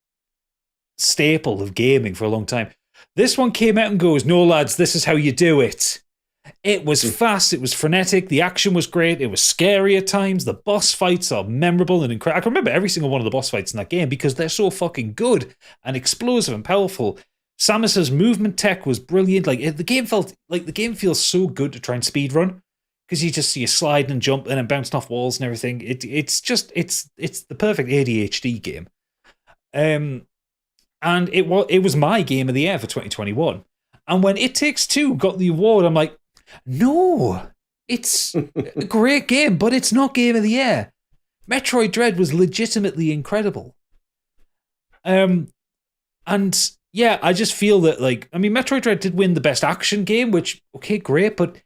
staple of gaming for a long time. This one came out and goes, no lads, this is how you do it. It was fast, it was frenetic, the action was great, it was scary at times, the boss fights are memorable and incredible. I can remember every single one of the boss fights in that game because they're so fucking good and explosive and powerful. Samus's movement tech was brilliant. Like the game feels so good to try and speedrun because you just see you sliding and jumping and bouncing off walls and everything. It's the perfect ADHD game. And it was my game of the year for 2021. And when It Takes Two got the award, I'm like, no, it's a great game, but it's not game of the year. Metroid Dread was legitimately incredible. And yeah, I just feel that, Metroid Dread did win the best action game, which, okay, great, but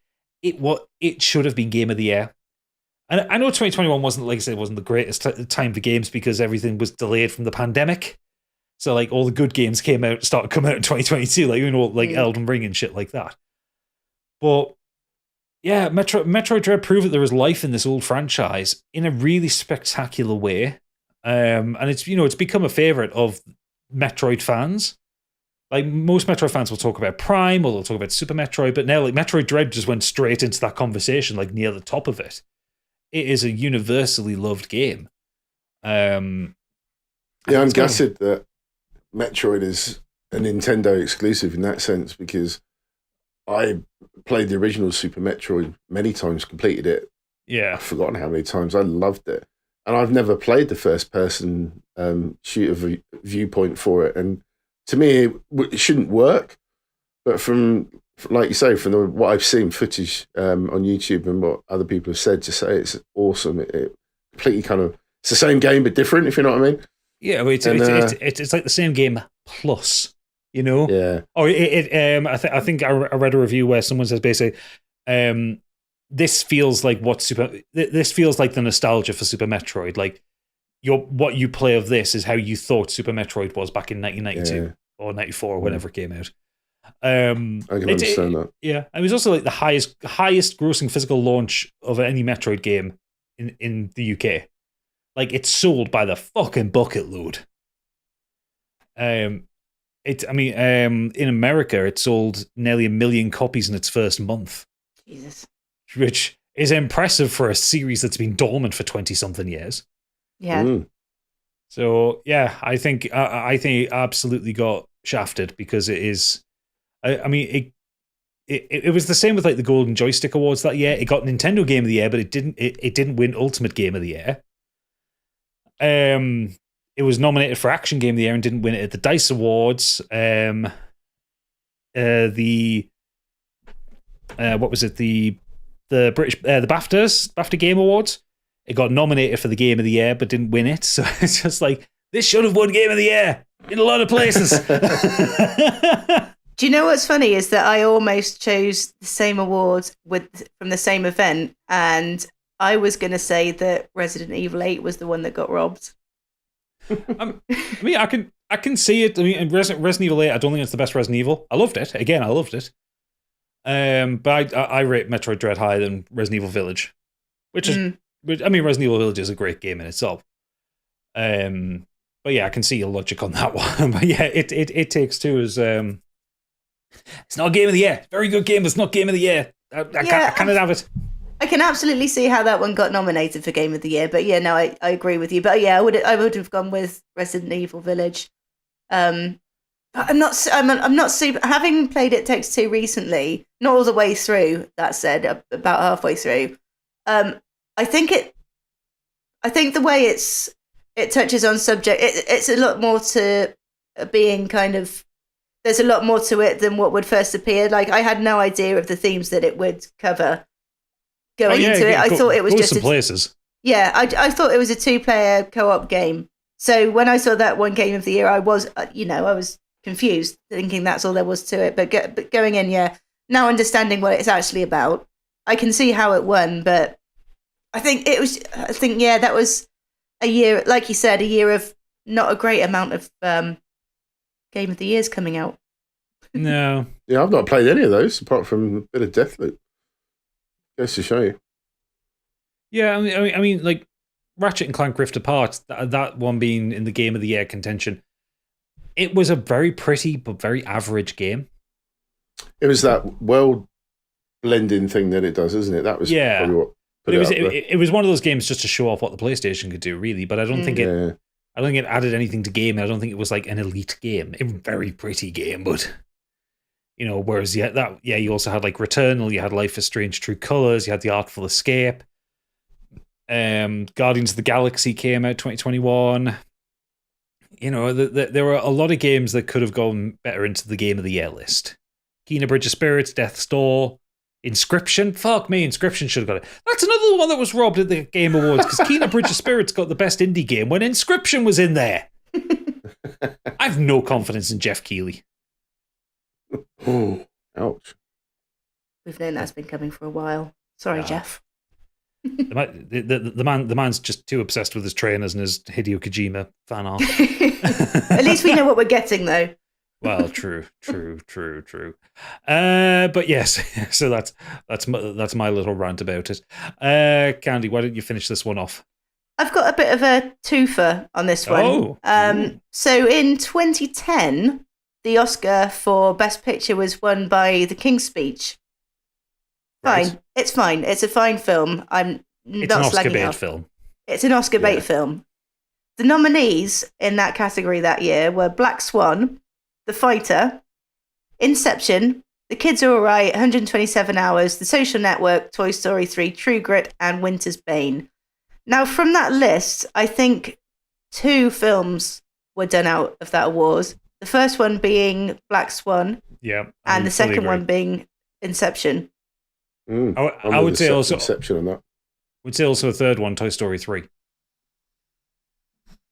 it should have been game of the year. And I know 2021 wasn't, like I said, wasn't the greatest time for games because everything was delayed from the pandemic. So, all the good games started coming out in 2022, Elden Ring and shit like that. But, yeah, Metroid Dread proved that there was life in this old franchise in a really spectacular way. And it's become a favorite of Metroid fans. Most Metroid fans will talk about Prime or they'll talk about Super Metroid, but now, Metroid Dread just went straight into that conversation, near the top of it. It is a universally loved game. Yeah, I'm gutted that Metroid is a Nintendo exclusive in that sense because I played the original Super Metroid many times, completed it. Yeah. I've forgotten how many times. I loved it. And I've never played the first person shooter viewpoint for it. And to me, it shouldn't work. But like you say, from what I've seen footage on YouTube and what other people have said, to say it's awesome. It completely it's the same game but different, if you know what I mean. Yeah, well, it's like the same game plus, Yeah. Or I think I read a review where someone says basically, this feels like this feels like the nostalgia for Super Metroid. What you play of this is how you thought Super Metroid was back in 1992 or 94 or whenever it came out. I can understand that. Yeah, it was also the highest grossing physical launch of any Metroid game in the UK. It's sold by the fucking bucket load. In America, it sold nearly 1 million copies in its first month. Jesus. Which is impressive for a series that's been dormant for 20-something years. Yeah. So, yeah, I think it absolutely got shafted because it is... It was the same with the Golden Joystick Awards that year. It got Nintendo Game of the Year, but it didn't win Ultimate Game of the Year. It was nominated for Action Game of the Year and didn't win it at the DICE Awards. What was it? The British the BAFTA Game Awards. It got nominated for the Game of the Year but didn't win it. So it's just this should have won Game of the Year in a lot of places. Do you know what's funny is that I almost chose the same awards from the same event, and I was going to say that Resident Evil 8 was the one that got robbed. I can see it. Resident Evil 8, I don't think it's the best Resident Evil. I loved it. Again, I loved it. But I rate Metroid Dread higher than Resident Evil Village, Resident Evil Village is a great game in itself. But yeah, I can see your logic on that one. But yeah, it Takes Two is it's not Game of the Year. Very good game, but it's not Game of the Year. I can't have it. I can absolutely see how that one got nominated for Game of the Year, but yeah, no, I agree with you. But yeah, I would have gone with Resident Evil Village. I'm not super. Having played It Takes Two recently, not all the way through. That said, about halfway through. I think the way it touches on subject. It's a lot more to being kind of. There's a lot more to it than what would first appear. Like, I had no idea of the themes that it would cover going into it. I thought it was just some places. Yeah, I thought it was a 2-player co-op game. So when I saw that one game of the year, I was confused, thinking that's all there was to it. But going in, now understanding what it's actually about, I can see how it won. But I think that was a year, like you said, a year of not a great amount of game of the years coming out. No. Yeah, I've not played any of those apart from a bit of Deathloop. Goes to show you. Yeah, I mean, like Ratchet and Clank Rift Apart, that one being in the game of the year contention, it was a very pretty but very average game. It was that world blending thing that it does, isn't it? That was probably what. But it was one of those games just to show off what the PlayStation could do, really. But I don't think it. I don't think it added anything to game. I don't think it was like an elite game. A very pretty game, but whereas you also had like Returnal, you had Life is Strange: True Colors, you had The Artful Escape. Guardians of the Galaxy came out 2021. There were a lot of games that could have gone better into the game of the year list. Kena Bridge of Spirits, Death's Door, Inscription. Fuck me, Inscription should have got it. That's another one that was robbed at the Game Awards because Kena Bridge of Spirits got the best indie game when Inscription was in there. I have no confidence in Jeff Keighley. Oh, ouch. We've known that's been coming for a while. Sorry, Jeff. The man's just too obsessed with his trainers and his Hideo Kojima fan art. At least we know what we're getting, though. Well, true. But yes, so that's my little rant about it. Candy, why don't you finish this one off? I've got a bit of a twofer on this one. So in 2010, the Oscar for Best Picture was won by The King's Speech. Fine. Right. It's fine. It's a fine film. It's an Oscar bait film. It's an Oscar bait film. The nominees in that category that year were Black Swan, The Fighter, Inception, The Kids Are Alright, 127 Hours, The Social Network, Toy Story 3, True Grit, and Winter's Bane. Now, from that list, I think 2 films were done out of that award. The first one being Black Swan, and the second one being Inception. I would say also Inception on that. Would say also a third one, Toy Story 3.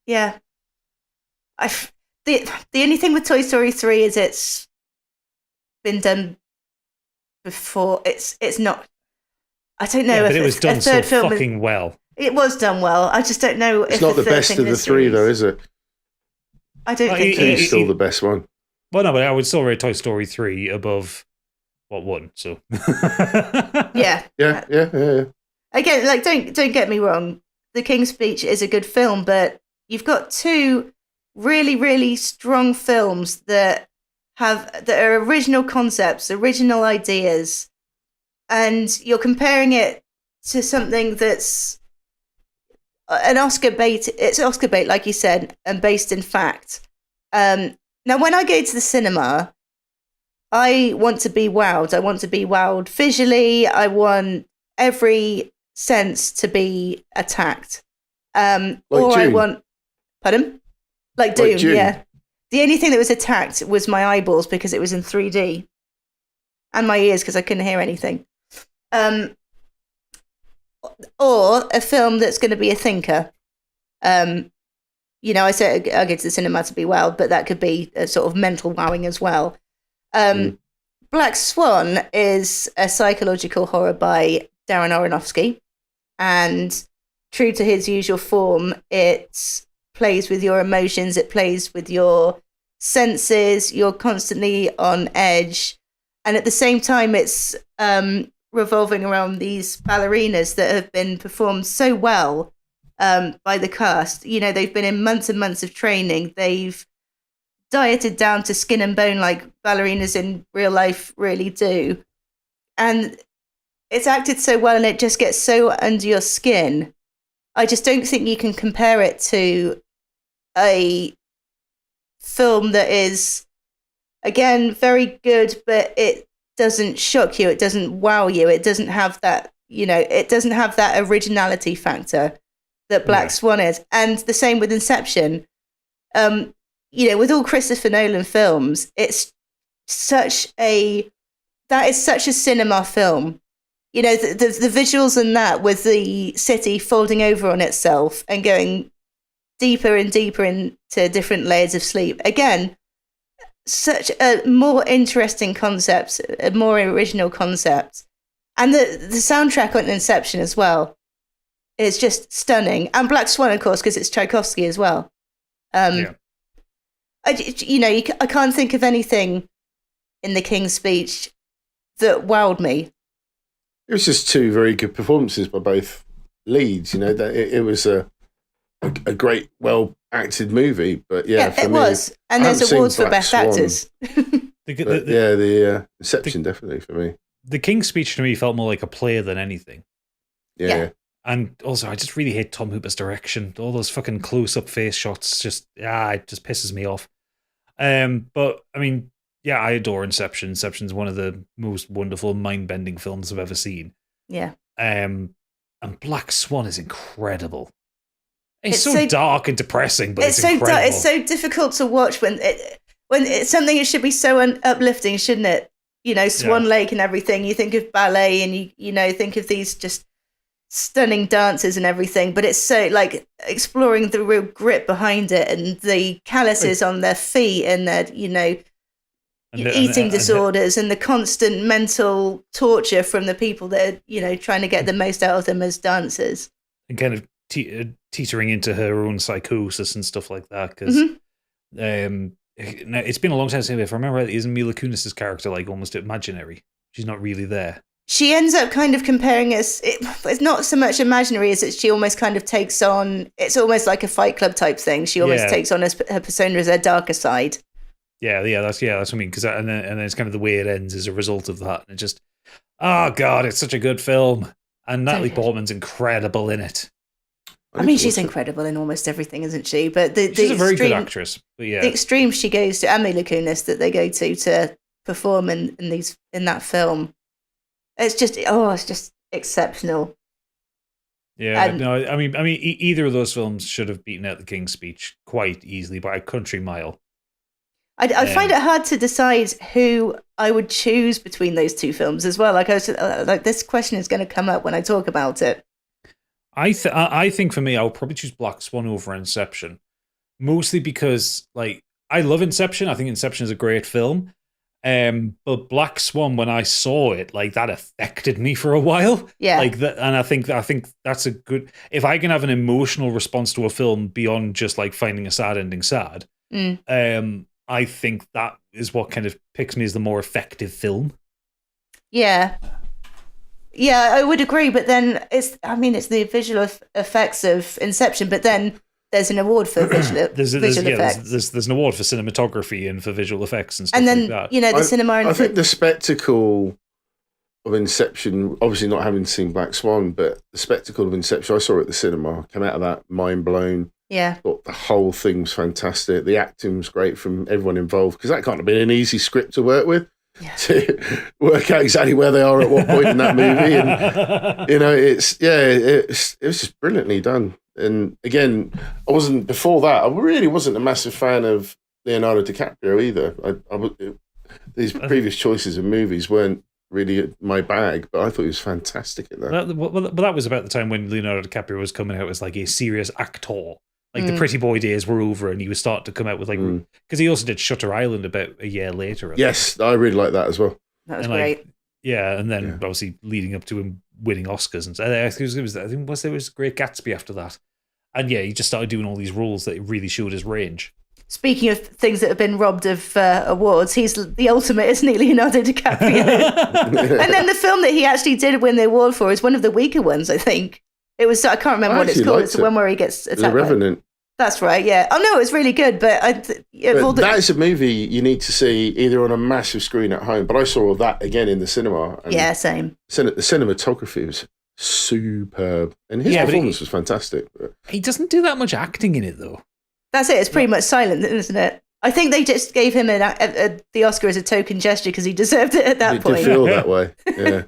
Yeah, the only thing with Toy Story 3 is it's been done before. It's not. I don't know if it was done so fucking well. It was done well. I just don't know if it's not the best of the 3, though, is it? I don't think it's still the best one. Well, no, but I would still rate Toy Story 3 above what one. So yeah. Again, like don't get me wrong. The King's Speech is a good film, but you've got 2 really, really strong films that are original concepts, original ideas, and you're comparing it to something that's an Oscar bait. It's Oscar bait, like you said, and based in fact. Now, when I go to the cinema, I want to be wowed. I want to be wowed visually. I want every sense to be attacked. Like or Dune. I want... Pardon? Like Dune, Dune. yeah. The only thing that was attacked was my eyeballs because it was in 3D. And my ears because I couldn't hear anything. Or a film that's going to be a thinker. I said I go to the cinema to be wowed, but that could be a sort of mental wowing as well. Black Swan is a psychological horror by Darren Aronofsky, and true to his usual form, it plays with your emotions, it plays with your senses, you're constantly on edge, and at the same time it's revolving around these ballerinas that have been performed so well by the cast. They've been in months and months of training, they've dieted down to skin and bone like ballerinas in real life really do. And it's acted so well and it just gets so under your skin. I just don't think you can compare it to a film that is Again, very good, but it doesn't shock you. It doesn't wow you. It doesn't have that, it doesn't have that originality factor that Black Swan is. And the same with Inception. With all Christopher Nolan films, it's that is such a cinema film. The visuals in that, with the city folding over on itself and going deeper and deeper into different layers of sleep. Again, such a more interesting concept, a more original concept. And the soundtrack on Inception as well is just stunning. And Black Swan, of course, because it's Tchaikovsky as well. I can't think of anything in The King's Speech that wowed me. It was just two very good performances by both leads. That it was a great, well acted movie. But it was, and there's awards for best actors. The Inception definitely for me. The King's Speech to me felt more like a play than anything. Yeah. And also, I just really hate Tom Hooper's direction. All those fucking close-up face shots, it just pisses me off. But I mean, yeah, I adore Inception. Inception's one of the most wonderful, mind-bending films I've ever seen. Yeah. And Black Swan is incredible. It's so dark and depressing, but it's incredible. Dark. It's so difficult to watch when it's something that should be so uplifting, shouldn't it? Swan Lake and everything. You think of ballet, and you think of these just stunning dances and everything, but it's so like exploring the real grit behind it and the calluses on their feet and their eating disorders and the constant mental torture from the people that are terying to get the most out of them as dancers, and kind of teetering into her own psychosis and stuff like that. Because now, it's been a long time since, if I remember right, isn't Mila Kunis's character like almost imaginary? She's not really there. She ends up kind of comparing us. It's not so much imaginary as that she almost kind of takes on. It's almost like a Fight Club type thing. She almost takes on her persona as her darker side. Yeah, that's what I mean. Because and then it's kind of the way it ends as a result of that. And it just, oh god, it's such a good film. And Natalie Portman's incredible in it. I mean, she's incredible in almost everything, isn't she? But she's a very good actress. But yeah, the extreme she goes to, and Mila Kunis that they go to perform in that film. It's just exceptional. Yeah, I mean, either of those films should have beaten out The King's Speech quite easily by a country mile. I find it hard to decide who I would choose between those two films as well. Like this question is going to come up when I talk about it. I think for me, I'll probably choose Black Swan over Inception, mostly because I love Inception. I think Inception is a great film. But Black Swan, when I saw it, that affected me for a while. Yeah. And I think that's a good. If I can have an emotional response to a film beyond just finding a sad ending sad, I think that is what kind of picks me as the more effective film. Yeah. Yeah, I would agree. But then it's the visual effects of Inception. But then there's an award for visual effects. There's an award for cinematography and for visual effects and stuff and then, like that. The cinema. I think the spectacle of Inception, obviously not having seen Black Swan, but the spectacle of Inception, I saw it at the cinema, came out of that mind blown. Yeah. Thought the whole thing was fantastic. The acting was great from everyone involved, because that can't have been an easy script to work with. Yeah. To work out exactly where they are at what point in that movie. And, it was just brilliantly done. And again, before that, I really wasn't a massive fan of Leonardo DiCaprio either. These previous choices of movies weren't really my bag, but I thought he was fantastic in that. But that was about the time when Leonardo DiCaprio was coming out as a serious actor. The Pretty Boy days were over, and he was starting to come out with because he also did Shutter Island about a year later. Yes, I really like that as well. That was great. And then obviously leading up to him winning Oscars, and I think there was Great Gatsby after that, and he just started doing all these roles that really showed his range. Speaking of things that have been robbed of awards, he's the ultimate, isn't he, Leonardo DiCaprio? And then the film that he actually did win the award for is one of the weaker ones, I think. It was, I can't remember what it's called. It's the one where he gets attacked. The Revenant. That's right, yeah. Oh, no, it was really good, but that is a movie you need to see either on a massive screen at home, but I saw that again in the cinema. Yeah, same. The cinematography was superb, and his performance was fantastic. He doesn't do that much acting in it, though. That's it. It's pretty much silent, isn't it? I think they just gave him the Oscar as a token gesture because he deserved it at that It point. did feel that way. Yeah.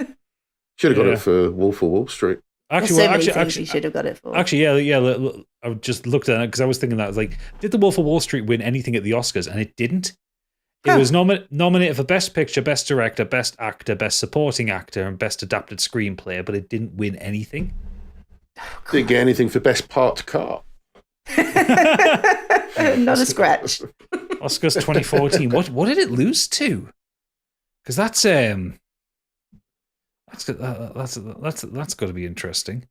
Should have got it for Wolf of Wall Street. Actually, he should have got it for. Actually, yeah. I just looked at it because I was thinking that I was like, did The Wolf of Wall Street win anything at the Oscars? And it didn't. It was nominated for Best Picture, Best Director, Best Actor, Best Supporting Actor, and Best Adapted Screenplay, but it didn't win anything. Didn't get anything for Best Part Car. Not a scratch. Oscars 2014. What did it lose to? Because that's got to be interesting.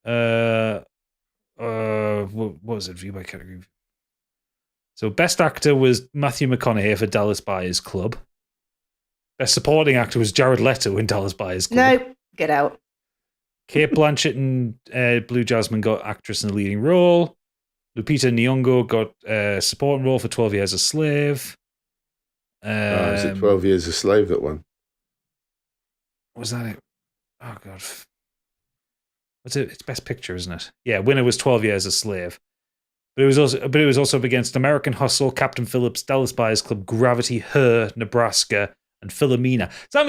What was it? View by category. So Best Actor was Matthew McConaughey for Dallas Buyers Club. Best Supporting Actor was Jared Leto in Dallas Buyers Club. No, get out. Kate Blanchett and Blue Jasmine got Actress in the Leading Role. Lupita Nyong'o got Supporting Role for 12 Years a Slave. Is it 12 Years a Slave that one? Was that it? Oh, God. What's it? It's Best Picture, isn't it? Yeah, winner was 12 Years a Slave. But it was also up against American Hustle, Captain Phillips, Dallas Buyers Club, Gravity, Her, Nebraska, and Philomena. So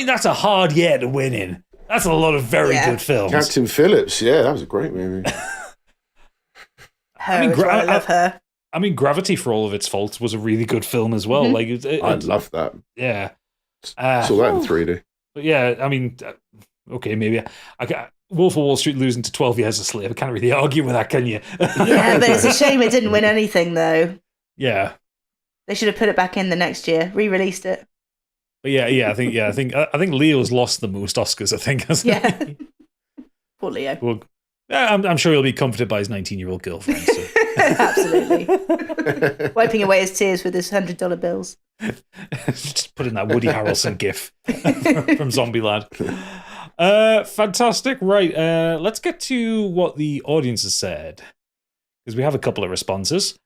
that's a hard year to win in. That's a lot of very good films. Captain Phillips, yeah, that was a great movie. I love Her. I mean, Gravity, for all of its faults, was a really good film as well. Mm-hmm. I love that. Yeah, saw that in 3D. But yeah, I mean, okay, maybe Wolf of Wall Street losing to 12 Years a Slave. I can't really argue with that, can you? Yeah, but it's a shame it didn't win anything, though. Yeah, they should have put it back in the next year, re-released it. But I think Leo's lost the most Oscars. I think. Yeah, poor Leo. Well, I'm sure he'll be comforted by his 19-year-old girlfriend. So. Absolutely, wiping away his tears with his $100 bills. Just put in that Woody Harrelson gif from Zombieland. Fantastic. Right, let's get to what the audience has said, because we have a couple of responses.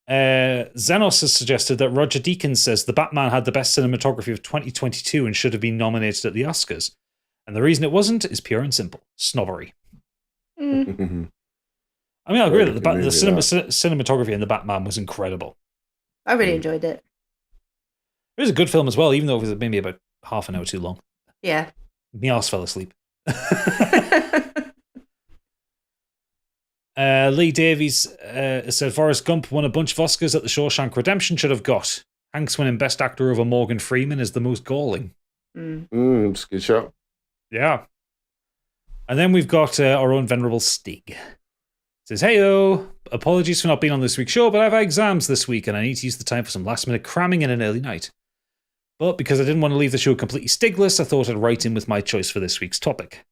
Xenos has suggested that Roger Deakins says The Batman had the best cinematography of 2022 and should have been nominated at the Oscars. And the reason it wasn't is pure and simple. Snobbery. I mean, I agree that the cinematography in The Batman was incredible. I really enjoyed it. It was a good film as well, even though it was maybe about half an hour too long. Yeah. My arse fell asleep. Lee Davies said Forrest Gump won a bunch of Oscars that The Shawshank Redemption should have got. Hanks winning Best Actor over Morgan Freeman is the most galling. It's a good shot. Yeah. And then we've got our own venerable Stig. Says, "Heyo, apologies for not being on this week's show, but I've had exams this week and I need to use the time for some last minute cramming in an early night. But because I didn't want to leave the show completely Stigless, I thought I'd write in with my choice for this week's topic.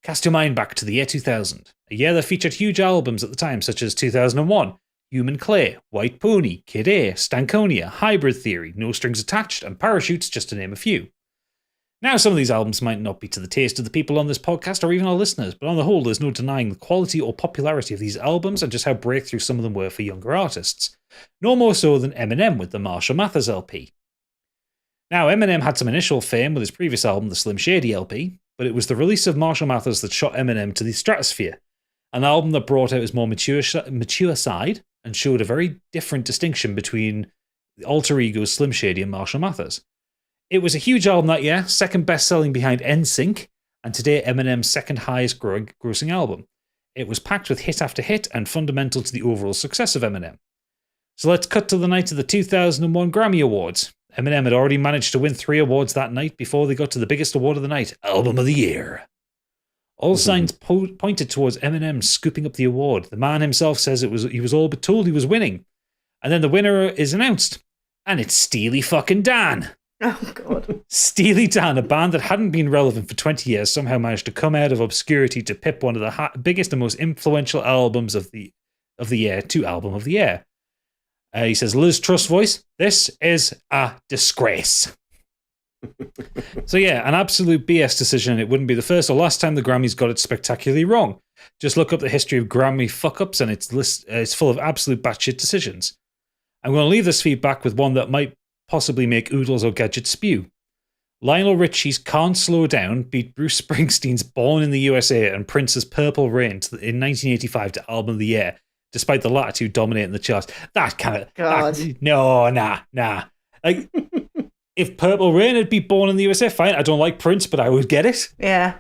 Cast your mind back to the year 2000, a year that featured huge albums at the time such as 2001, Human Clay, White Pony, Kid A, Stankonia, Hybrid Theory, No Strings Attached, and Parachutes, just to name a few. Now, some of these albums might not be to the taste of the people on this podcast or even our listeners, but on the whole, there's no denying the quality or popularity of these albums and just how breakthrough some of them were for younger artists. No more so than Eminem with the Marshall Mathers LP. Now, Eminem had some initial fame with his previous album, the Slim Shady LP, but it was the release of Marshall Mathers that shot Eminem to the stratosphere, an album that brought out his more mature side and showed a very different distinction between the alter egos Slim Shady and Marshall Mathers. It was a huge album that year, second best-selling behind NSYNC, and today Eminem's second highest grossing album. It was packed with hit after hit and fundamental to the overall success of Eminem. So let's cut to the night of the 2001 Grammy Awards. Eminem had already managed to win 3 awards that night before they got to the biggest award of the night, Album of the Year. All signs pointed towards Eminem scooping up the award. The man himself says he was all but told he was winning. And then the winner is announced. And it's Steely fucking Dan. Oh, God. Steely Dan, a band that hadn't been relevant for 20 years, somehow managed to come out of obscurity to pip one of the biggest and most influential albums of the year to Album of the Year. He says, Liz Truss voice, this is a disgrace. So yeah, an absolute BS decision, and it wouldn't be the first or last time the Grammys got it spectacularly wrong. Just look up the history of Grammy fuck-ups and it's full of absolute batshit decisions. I'm going to leave this feedback with one that might possibly make Oodles or Gadget spew. Lionel Richie's Can't Slow Down beat Bruce Springsteen's Born in the USA and Prince's Purple Rain in 1985 to Album of the Year, despite the latter two dominating the charts. That kind of... God. Nah. Like, if Purple Rain had been Born in the USA, fine. I don't like Prince, but I would get it. Yeah.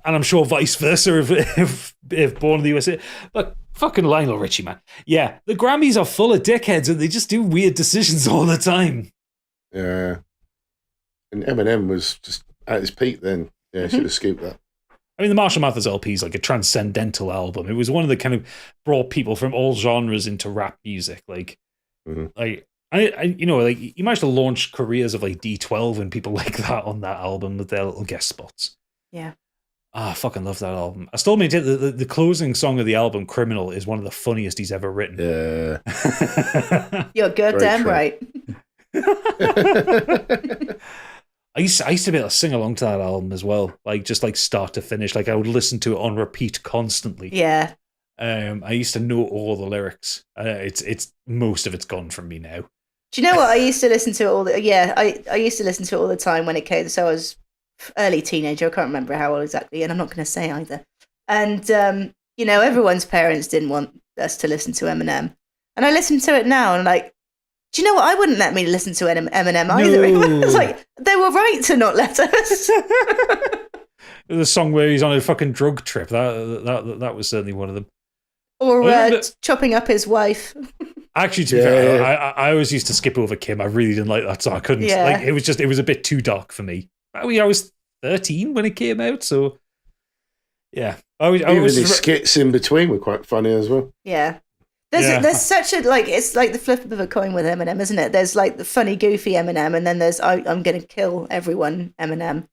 And I'm sure vice versa if Born in the USA. But fucking Lionel Richie, man. Yeah, the Grammys are full of dickheads and they just do weird decisions all the time. Yeah. And Eminem was just at his peak then. Yeah, should have scooped that. I mean, the Marshall Mathers LP is like a transcendental album. It was one of the kind of brought people from all genres into rap music. Like, you managed to launch careers of like D12 and people like that on that album with their little guest spots. Yeah. I fucking love that album. I still maintain that the closing song of the album, Criminal, is one of the funniest he's ever written. Yeah. You're goddamn right. I used to be able to sing along to that album as well, like just like start to finish. Like I would listen to it on repeat constantly. Yeah. I used to know all the lyrics. It's most of it's gone from me now. Do you know what? I used to listen to it all. I used to listen to it all the time when it came. So I was early teenager. I can't remember how old exactly, and I'm not going to say either. And everyone's parents didn't want us to listen to Eminem, and I listen to it now, and like, do you know what? I wouldn't let me listen to Eminem either. No. It's like they were right to not let us. The song where he's on a fucking drug trip. That was certainly one of them. Or chopping up his wife. Actually, to be fair, I always used to skip over Kim. I really didn't like that song. I couldn't. Yeah. Like, it was a bit too dark for me. I was 13 when it came out, so yeah. Even the skits in between were quite funny as well. Yeah. There's such a, like, it's like the flip of a coin with Eminem, isn't it? There's like the funny, goofy Eminem, and then there's I'm going to kill everyone Eminem.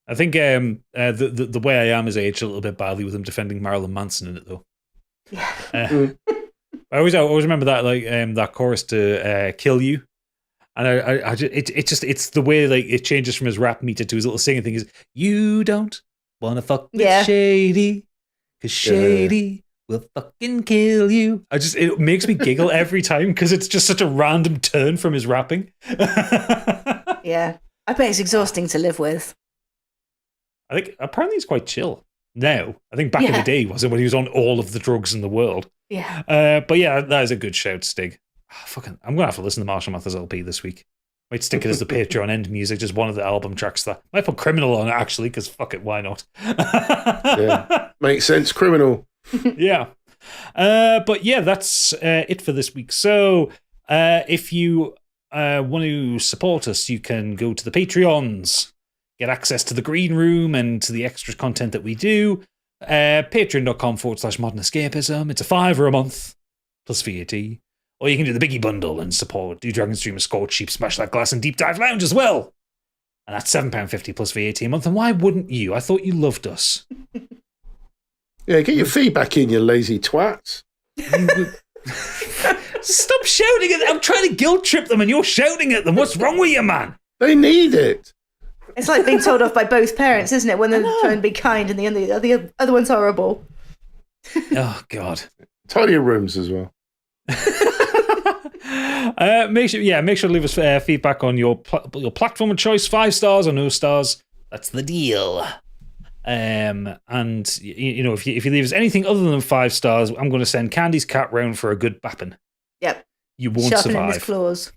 I think the Way I Am is aged a little bit badly with him defending Marilyn Manson in it, though. Yeah. I always remember that, like, that chorus to Kill You. And it's the way, like, it changes from his rap meter to his little singing thing is, you don't want to fuck with Shady, because Shady will fucking kill you. It makes me giggle every time because it's just such a random turn from his rapping. Yeah. I bet it's exhausting to live with. I think apparently he's quite chill now. I think back in the day wasn't when he was on all of the drugs in the world. Yeah. But yeah, that is a good shout, Stig. I'm going to have to listen to Marshall Mathers LP this week. Might stick it as the Patreon end music, just one of the album tracks. That might put Criminal on it, actually, because fuck it, why not? Yeah. Makes sense, Criminal. Yeah. But yeah, that's it for this week. So if you want to support us, you can go to the Patreons, get access to the green room and to the extra content that we do. Patreon.com/modernescapism. It's a $5 a month plus VAT. Or you can do the Biggie Bundle and support Do Dragon Stream of Scorched, Sheep, Smash That Glass, and Deep Dive Lounge as well. And that's £7.50 plus VAT a month. And why wouldn't you? I thought you loved us. Yeah, get your feedback in, you lazy twats. Stop shouting at them. I'm trying to guilt trip them and you're shouting at them. What's wrong with you, man? They need it. It's like being told off by both parents, isn't it? When they're trying to be kind and the other one's horrible. Oh, God. Tidy your rooms as well. Make sure to leave us feedback on your platform of choice, 5 stars or no stars. That's the deal. And if you leave us anything other than 5 stars, I'm going to send Candy's cat round for a good bapping. Yep. You won't Sharpening survive. his claws.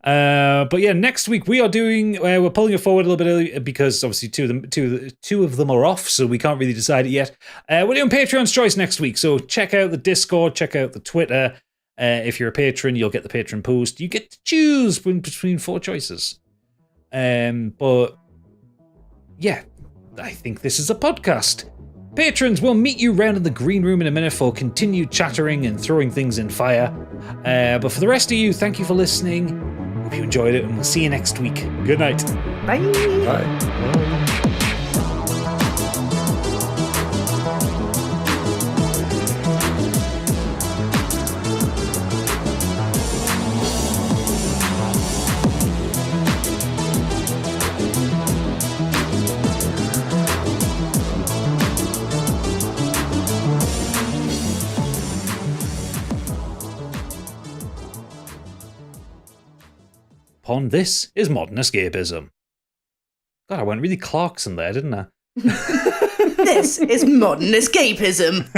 But yeah, next week we are doing. We're pulling it forward a little bit early because obviously two of them are off, so we can't really decide it yet. We're doing Patreon's choice next week, so check out the Discord, check out the Twitter. If you're a patron, you'll get the patron post. You get to choose between 4 choices. But yeah, I think this is a podcast. Patrons, we'll meet you round in the green room in a minute for continued chattering and throwing things in fire. But for the rest of you, thank you for listening. Hope you enjoyed it, and we'll see you next week. Good night. Bye. Bye. Upon this is modern escapism. God, I went really Clarkson there, didn't I? This is modern escapism.